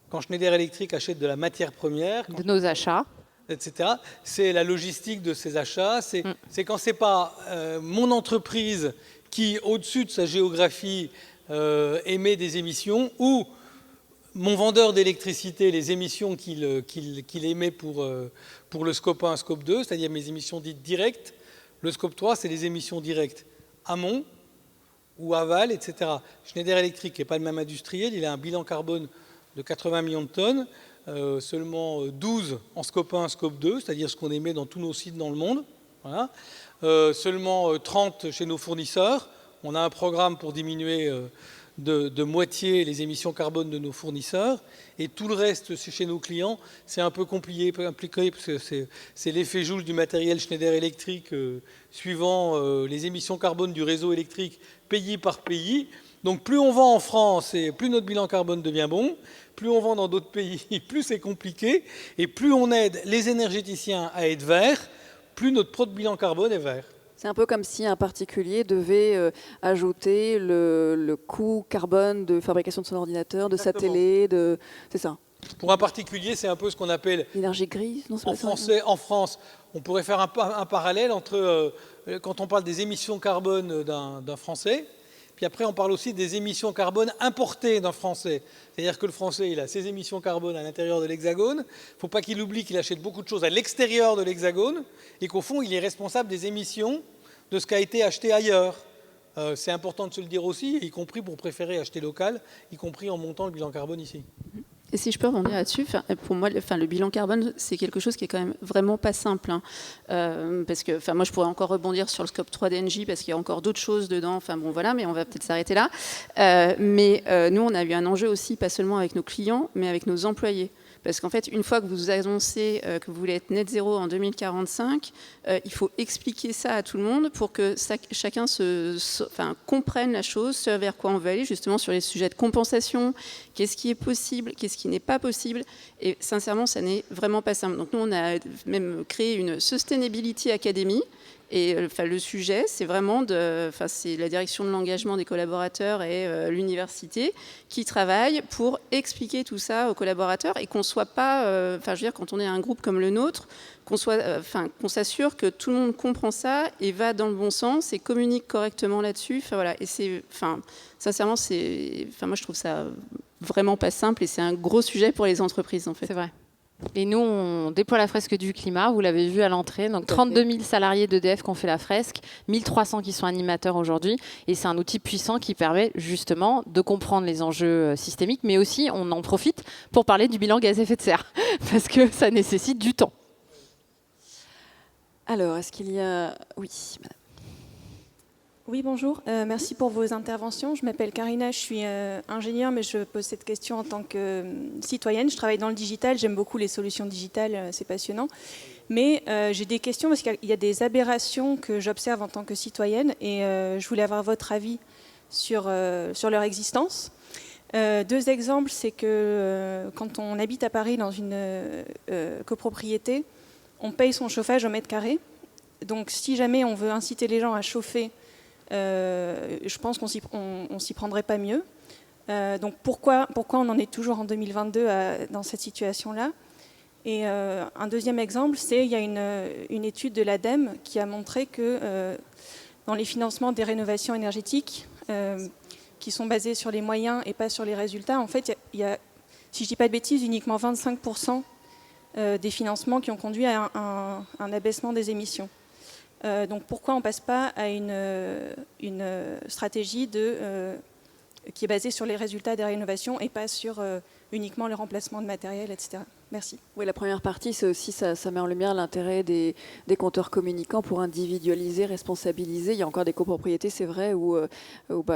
Quand Schneider Electric achète de la matière première. De nos achats. Etc. C'est la logistique de ces achats. C'est quand ce n'est pas mon entreprise qui, au-dessus de sa géographie, émet des émissions, ou mon vendeur d'électricité, les émissions qu'il émet pour le scope 1 et scope 2, c'est-à-dire mes émissions dites directes. Le scope 3, c'est les émissions directes amont ou aval, etc. Schneider Electric n'est pas le même industriel, il a un bilan carbone de 80 millions de tonnes, seulement 12 en scope 1 et scope 2, c'est-à-dire ce qu'on émet dans tous nos sites dans le monde. Voilà. Seulement 30 chez nos fournisseurs. On a un programme pour diminuer de moitié les émissions carbone de nos fournisseurs, et tout le reste chez nos clients, c'est un peu compliqué parce que c'est l'effet Joule du matériel Schneider Electric suivant les émissions carbone du réseau électrique pays par pays. Donc plus on vend en France et plus notre bilan carbone devient bon, plus on vend dans d'autres pays, plus c'est compliqué, et plus on aide les énergéticiens à être verts, plus notre propre bilan carbone est vert. C'est un peu comme si un particulier devait ajouter le coût carbone de fabrication de son ordinateur, de sa télé, c'est ça. Pour un particulier, c'est un peu ce qu'on appelle... L'énergie grise, non, en France, on pourrait faire un parallèle entre, quand on parle des émissions carbone d'un Français, puis après on parle aussi des émissions carbone importées d'un Français. C'est-à-dire que le Français, il a ses émissions carbone à l'intérieur de l'Hexagone. Il ne faut pas qu'il oublie qu'il achète beaucoup de choses à l'extérieur de l'Hexagone et qu'au fond, il est responsable des émissions de ce qui a été acheté ailleurs. C'est important de se le dire aussi, y compris pour préférer acheter local, y compris en montant le bilan carbone ici. Et si je peux rebondir là-dessus, pour moi, le bilan carbone, c'est quelque chose qui est quand même vraiment pas simple. Parce que, moi, je pourrais encore rebondir sur le scope 3 d'Engie, parce qu'il y a encore d'autres choses dedans. Enfin, bon, voilà, mais on va peut-être s'arrêter là. Mais nous, on a eu un enjeu aussi, pas seulement avec nos clients, mais avec nos employés. Parce qu'en fait, une fois que vous annoncez que vous voulez être net zéro en 2045, il faut expliquer ça à tout le monde pour que chacun comprenne la chose, ce vers quoi on veut aller, justement sur les sujets de compensation, qu'est-ce qui est possible, qu'est-ce qui n'est pas possible. Et sincèrement, ça n'est vraiment pas simple. Donc nous, on a même créé une Sustainability Academy. Et le sujet, c'est vraiment c'est la direction de l'engagement des collaborateurs et l'université qui travaille pour expliquer tout ça aux collaborateurs et qu'on soit pas, je veux dire, quand on est un groupe comme le nôtre, qu'on s'assure que tout le monde comprend ça et va dans le bon sens et communique correctement là-dessus. Enfin voilà. Et sincèrement, moi je trouve ça vraiment pas simple et c'est un gros sujet pour les entreprises en fait. C'est vrai. Et nous, on déploie la fresque du climat, vous l'avez vu à l'entrée. Donc 32 000 salariés d'EDF qui ont fait la fresque, 1300 qui sont animateurs aujourd'hui. Et c'est un outil puissant qui permet justement de comprendre les enjeux systémiques, mais aussi on en profite pour parler du bilan gaz à effet de serre, parce que ça nécessite du temps. Alors, est-ce qu'il y a... Oui, madame. Oui, bonjour. Merci pour vos interventions. Je m'appelle Karina, je suis ingénieure, mais je pose cette question en tant que citoyenne. Je travaille dans le digital, j'aime beaucoup les solutions digitales, c'est passionnant. Mais j'ai des questions parce qu'il y a des aberrations que j'observe en tant que citoyenne et je voulais avoir votre avis sur leur existence. 2 exemples, c'est que quand on habite à Paris dans une copropriété, on paye son chauffage au mètre carré. Donc si jamais on veut inciter les gens à chauffer, je pense qu'on s'y prendrait pas mieux. Donc pourquoi on en est toujours en 2022 dans cette situation-là? Et un deuxième exemple, il y a une étude de l'ADEME qui a montré que dans les financements des rénovations énergétiques, qui sont basés sur les moyens et pas sur les résultats, en fait, il y a, si je ne dis pas de bêtises, uniquement 25% des financements qui ont conduit à un abaissement des émissions. Donc pourquoi on ne passe pas à une stratégie qui est basée sur les résultats des rénovations et pas sur uniquement le remplacement de matériel, etc. Merci. Oui, la première partie, c'est aussi, ça met en lumière l'intérêt des compteurs communicants pour individualiser, responsabiliser. Il y a encore des copropriétés, c'est vrai, où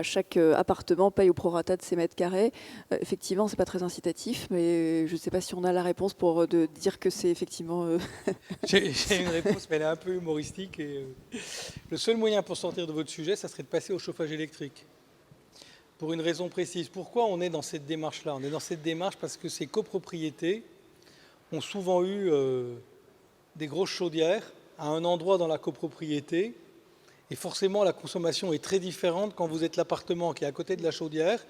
chaque appartement paye au prorata de ses mètres carrés. Effectivement, c'est pas très incitatif, mais je ne sais pas si on a la réponse pour dire que c'est effectivement... J'ai une réponse, mais elle est un peu humoristique. Le seul moyen pour sortir de votre sujet, ça serait de passer au chauffage électrique. Pour une raison précise. Pourquoi on est dans cette démarche-là? On est dans cette démarche parce que ces copropriétés ont souvent eu des grosses chaudières à un endroit dans la copropriété. Et forcément, la consommation est très différente quand vous êtes l'appartement qui est à côté de la chaudière,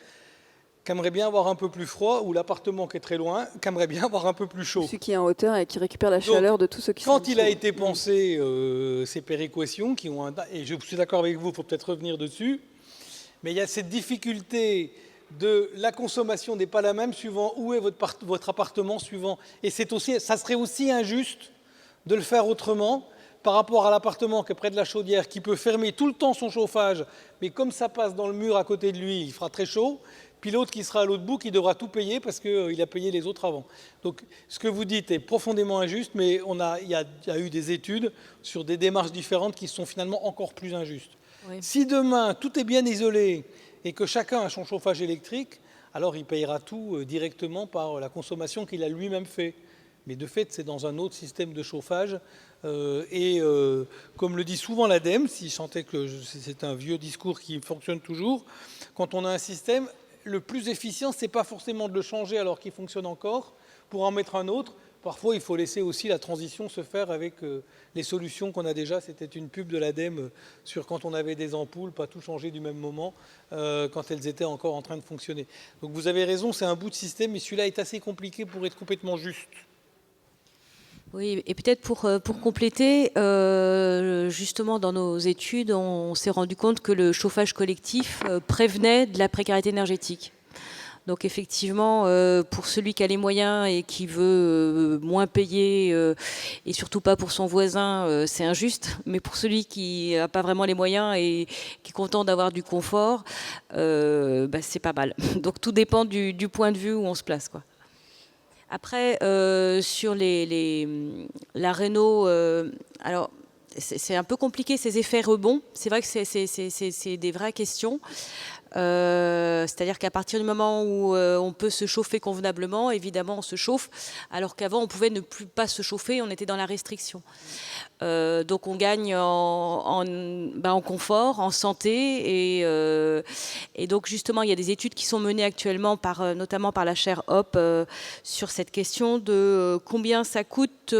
qui aimerait bien avoir un peu plus froid, ou l'appartement qui est très loin, qui aimerait bien avoir un peu plus chaud. Celui qui est en hauteur et qui récupère la chaleur de tous ceux qui sont quand il a été pensé, ces péréquations, et je suis d'accord avec vous, il faut peut-être revenir dessus, mais il y a cette difficulté de la consommation n'est pas la même suivant où est votre appartement suivant. Et ça serait aussi injuste de le faire autrement par rapport à l'appartement qui est près de la chaudière, qui peut fermer tout le temps son chauffage, mais comme ça passe dans le mur à côté de lui, il fera très chaud. Puis l'autre qui sera à l'autre bout, qui devra tout payer parce qu'il a payé les autres avant. Donc ce que vous dites est profondément injuste, mais il y a eu des études sur des démarches différentes qui sont finalement encore plus injustes. Oui. Si demain, tout est bien isolé et que chacun a son chauffage électrique, alors il payera tout directement par la consommation qu'il a lui-même fait. Mais de fait, c'est dans un autre système de chauffage. Comme le dit souvent l'ADEME, si je sentais que c'est un vieux discours qui fonctionne toujours, quand on a un système, le plus efficient, ce n'est pas forcément de le changer alors qu'il fonctionne encore, pour en mettre un autre. Parfois, il faut laisser aussi la transition se faire avec les solutions qu'on a déjà. C'était une pub de l'ADEME sur quand on avait des ampoules, pas tout changer du même moment, quand elles étaient encore en train de fonctionner. Donc vous avez raison, c'est un bout de système, mais celui-là est assez compliqué pour être complètement juste. Oui, et peut-être pour compléter, justement dans nos études, on s'est rendu compte que le chauffage collectif prévenait de la précarité énergétique. Donc effectivement, pour celui qui a les moyens et qui veut moins payer, et surtout pas pour son voisin, c'est injuste. Mais pour celui qui n'a pas vraiment les moyens et qui est content d'avoir du confort, c'est pas mal. Donc tout dépend du point de vue où on se place, quoi. Après, sur la réno, alors c'est un peu compliqué ces effets rebonds. C'est vrai que c'est des vraies questions. C'est-à-dire qu'à partir du moment où on peut se chauffer convenablement, évidemment on se chauffe, alors qu'avant on pouvait ne plus pas se chauffer, on était dans la restriction. Donc on gagne en confort, en santé, et donc justement il y a des études qui sont menées actuellement notamment par la chaire Hop sur cette question de combien ça coûte,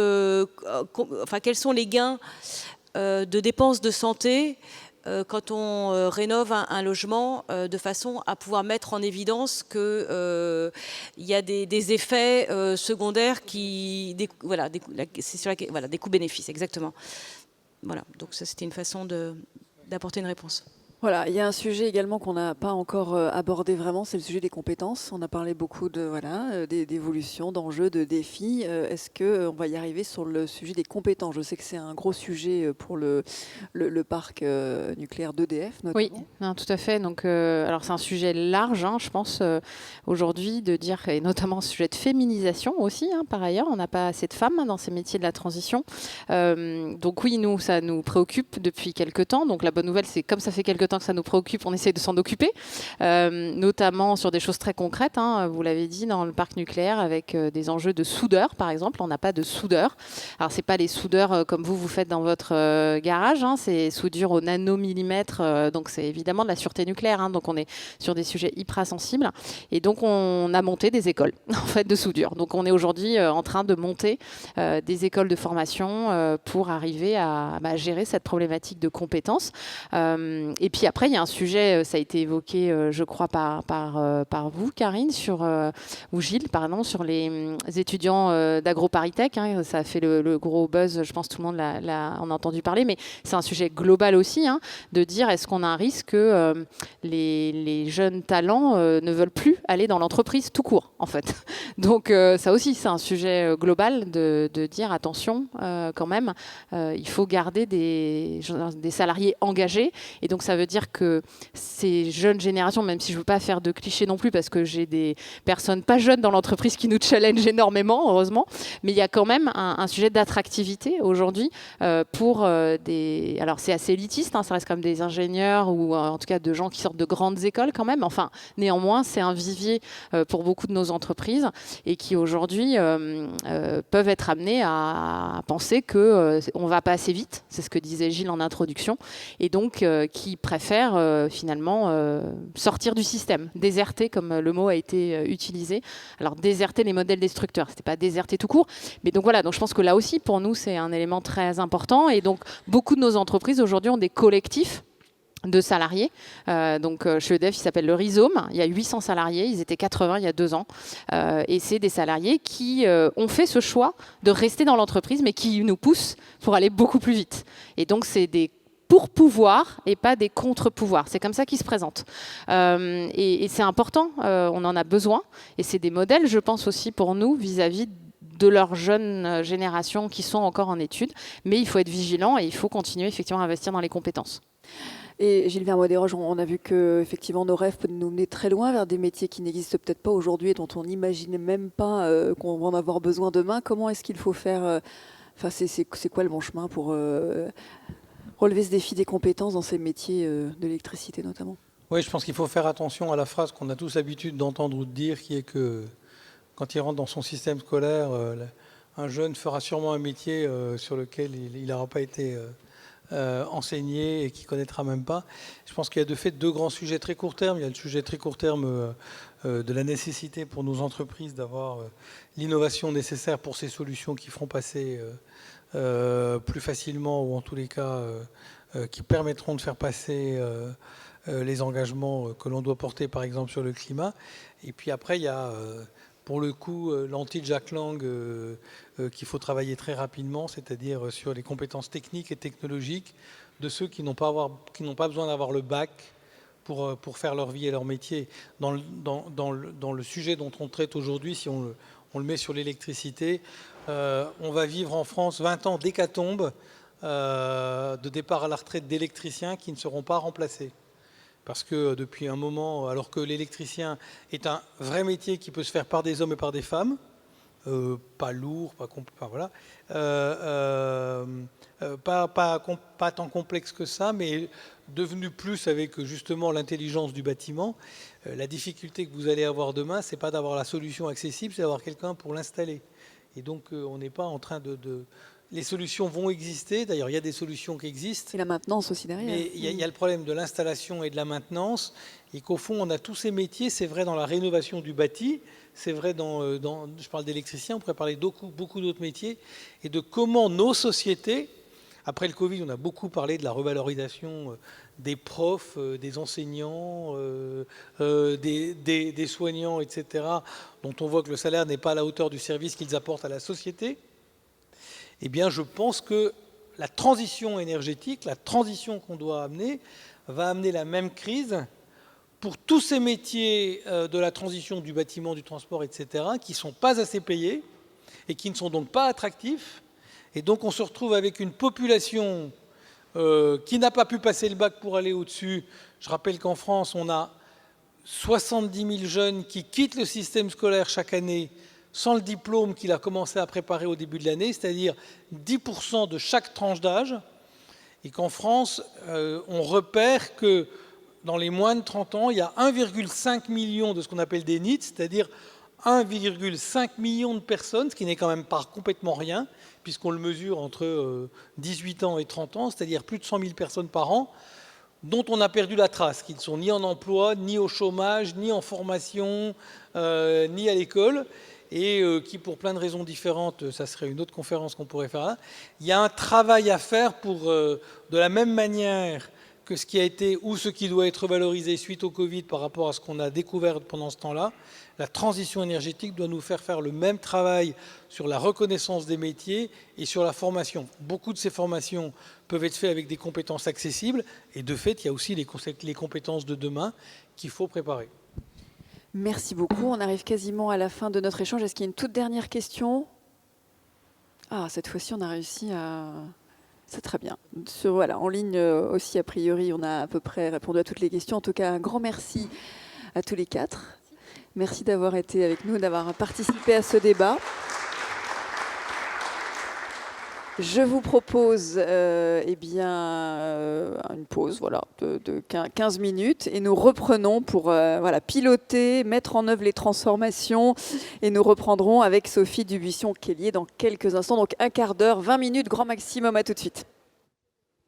quels sont les gains de dépenses de santé quand on rénove un logement de façon à pouvoir mettre en évidence qu'il y a des effets secondaires des coûts-bénéfices, exactement. Voilà, donc ça c'était une façon d'apporter une réponse. Voilà, il y a un sujet également qu'on n'a pas encore abordé vraiment, c'est le sujet des compétences. On a parlé beaucoup d'évolution, d'enjeux, de défis. Est-ce qu'on va y arriver sur le sujet des compétences? Je sais que c'est un gros sujet pour le parc nucléaire d'EDF, notamment. Oui, non, tout à fait. Donc, alors c'est un sujet large, je pense, aujourd'hui, de dire, et notamment un sujet de féminisation aussi, par ailleurs. On n'a pas assez de femmes dans ces métiers de la transition. Donc oui, nous, ça nous préoccupe depuis quelques temps. Donc la bonne nouvelle, c'est comme ça fait quelques temps que ça nous préoccupe, on essaie de s'en occuper, notamment sur des choses très concrètes, vous l'avez dit, dans le parc nucléaire, avec des enjeux de soudeurs, par exemple. On n'a pas de soudeurs. Alors, c'est pas les soudeurs comme vous faites dans votre garage, c'est soudure au nanomillimètre, donc c'est évidemment de la sûreté nucléaire, donc on est sur des sujets hyper sensibles. Et donc, on a monté des écoles, en fait, de soudure. Donc, on est aujourd'hui en train de monter des écoles de formation pour arriver à gérer cette problématique de compétences. Et puis après, il y a un sujet, ça a été évoqué, je crois, par vous, Karine, ou Gilles, pardon, sur les étudiants d'AgroParisTech. Ça a fait le gros buzz, je pense que tout le monde on a entendu parler, mais c'est un sujet global aussi, de dire est-ce qu'on a un risque que les jeunes talents ne veulent plus aller dans l'entreprise tout court, en fait. Donc ça aussi, c'est un sujet global de dire attention, quand même, il faut garder des salariés engagés. Et donc ça veut dire que ces jeunes générations, même si je ne veux pas faire de clichés non plus, parce que j'ai des personnes pas jeunes dans l'entreprise qui nous challengent énormément, heureusement, mais il y a quand même un sujet d'attractivité aujourd'hui pour des... Alors c'est assez élitiste, ça reste comme des ingénieurs ou en tout cas de gens qui sortent de grandes écoles quand même. Enfin, néanmoins, c'est un vivier pour beaucoup de nos entreprises et qui aujourd'hui peuvent être amenés à penser qu'on ne va pas assez vite, c'est ce que disait Gilles en introduction, et donc qui préfèrent finalement sortir du système, déserter, comme le mot a été utilisé. Alors déserter les modèles destructeurs, c'était pas déserter tout court, mais donc voilà, donc je pense que là aussi pour nous c'est un élément très important, et donc beaucoup de nos entreprises aujourd'hui ont des collectifs de salariés. Donc chez EDF, il s'appelle le Rhizome. Il y a 800 salariés, ils étaient 80 il y a 2 ans. Et c'est des salariés qui ont fait ce choix de rester dans l'entreprise, mais qui nous poussent pour aller beaucoup plus vite. Et donc c'est des pour-pouvoirs et pas des contre-pouvoirs. C'est comme ça qu'ils se présentent. Et c'est important, on en a besoin. Et c'est des modèles, je pense aussi pour nous, vis-à-vis de leurs jeunes générations qui sont encore en études. Mais il faut être vigilant et il faut continuer effectivement à investir dans les compétences. Et Gilles Vermois-Desroches, on a vu que effectivement nos rêves peuvent nous mener très loin vers des métiers qui n'existent peut-être pas aujourd'hui et dont on n'imagine même pas qu'on va en avoir besoin demain. Comment est-ce qu'il faut faire c'est quoi le bon chemin pour relever ce défi des compétences dans ces métiers de l'électricité notamment? Oui, je pense qu'il faut faire attention à la phrase qu'on a tous l'habitude d'entendre ou de dire, qui est que quand il rentre dans son système scolaire, un jeune fera sûrement un métier sur lequel il n'aura pas été enseigné et qui ne connaîtra même pas. Je pense qu'il y a de fait 2 grands sujets très court terme. Il y a le sujet très court terme de la nécessité pour nos entreprises d'avoir l'innovation nécessaire pour ces solutions qui feront passer plus facilement, ou en tous les cas qui permettront de faire passer les engagements que l'on doit porter par exemple sur le climat. Et puis après il y a pour le coup l'anti-Jack Lang qu'il faut travailler très rapidement, c'est-à-dire sur les compétences techniques et technologiques de ceux qui n'ont pas besoin d'avoir le bac pour faire leur vie et leur métier. Dans le sujet dont on traite aujourd'hui, si on le met sur l'électricité, on va vivre en France 20 ans d'hécatombe de départ à la retraite d'électriciens qui ne seront pas remplacés. Parce que depuis un moment, alors que l'électricien est un vrai métier qui peut se faire par des hommes et par des femmes, pas lourd, pas tant complexe que ça, mais devenu plus avec justement l'intelligence du bâtiment. La difficulté que vous allez avoir demain, c'est pas d'avoir la solution accessible, c'est d'avoir quelqu'un pour l'installer. Et donc on n'est pas en train les solutions vont exister, d'ailleurs il y a des solutions qui existent. Et la maintenance aussi derrière. Mais il y a le problème de l'installation et de la maintenance, et qu'au fond on a tous ces métiers, c'est vrai dans la rénovation du bâti, c'est vrai je parle d'électricien, on pourrait parler de beaucoup d'autres métiers, et de comment nos sociétés, après le Covid on a beaucoup parlé de la revalorisation des profs, des enseignants, des soignants, etc., dont on voit que le salaire n'est pas à la hauteur du service qu'ils apportent à la société. Eh bien, je pense que la transition énergétique, la transition qu'on doit amener, va amener la même crise pour tous ces métiers de la transition du bâtiment, du transport, etc., qui ne sont pas assez payés et qui ne sont donc pas attractifs. Et donc, on se retrouve avec une population qui n'a pas pu passer le bac pour aller au-dessus. Je rappelle qu'en France, on a 70 000 jeunes qui quittent le système scolaire chaque année sans le diplôme qu'il a commencé à préparer au début de l'année, c'est-à-dire 10% de chaque tranche d'âge, et qu'en France, on repère que dans les moins de 30 ans, il y a 1,5 million de ce qu'on appelle des NEET, c'est-à-dire 1,5 million de personnes, ce qui n'est quand même pas complètement rien, puisqu'on le mesure entre 18 ans et 30 ans, c'est-à-dire plus de 100 000 personnes par an, dont on a perdu la trace, qui ne sont ni en emploi, ni au chômage, ni en formation, ni à l'école, et qui, pour plein de raisons différentes, ça serait une autre conférence qu'on pourrait faire là, il y a un travail à faire pour, de la même manière que ce qui a été ou ce qui doit être valorisé suite au Covid par rapport à ce qu'on a découvert pendant ce temps-là, la transition énergétique doit nous faire le même travail sur la reconnaissance des métiers et sur la formation. Beaucoup de ces formations peuvent être faites avec des compétences accessibles, et de fait, il y a aussi les compétences de demain qu'il faut préparer. Merci beaucoup. On arrive quasiment à la fin de notre échange. Est-ce qu'il y a une toute dernière question? Ah, cette fois-ci, on a réussi à... C'est très bien. Voilà, en ligne aussi, a priori, on a à peu près répondu à toutes les questions. En tout cas, un grand merci à tous les quatre. Merci d'avoir été avec nous, d'avoir participé à ce débat. Je vous propose une pause de 15 minutes et nous reprenons pour piloter, mettre en œuvre les transformations, et nous reprendrons avec Sophie Dubuisson-Kellier dans quelques instants, donc un quart d'heure, 20 minutes grand maximum. À tout de suite.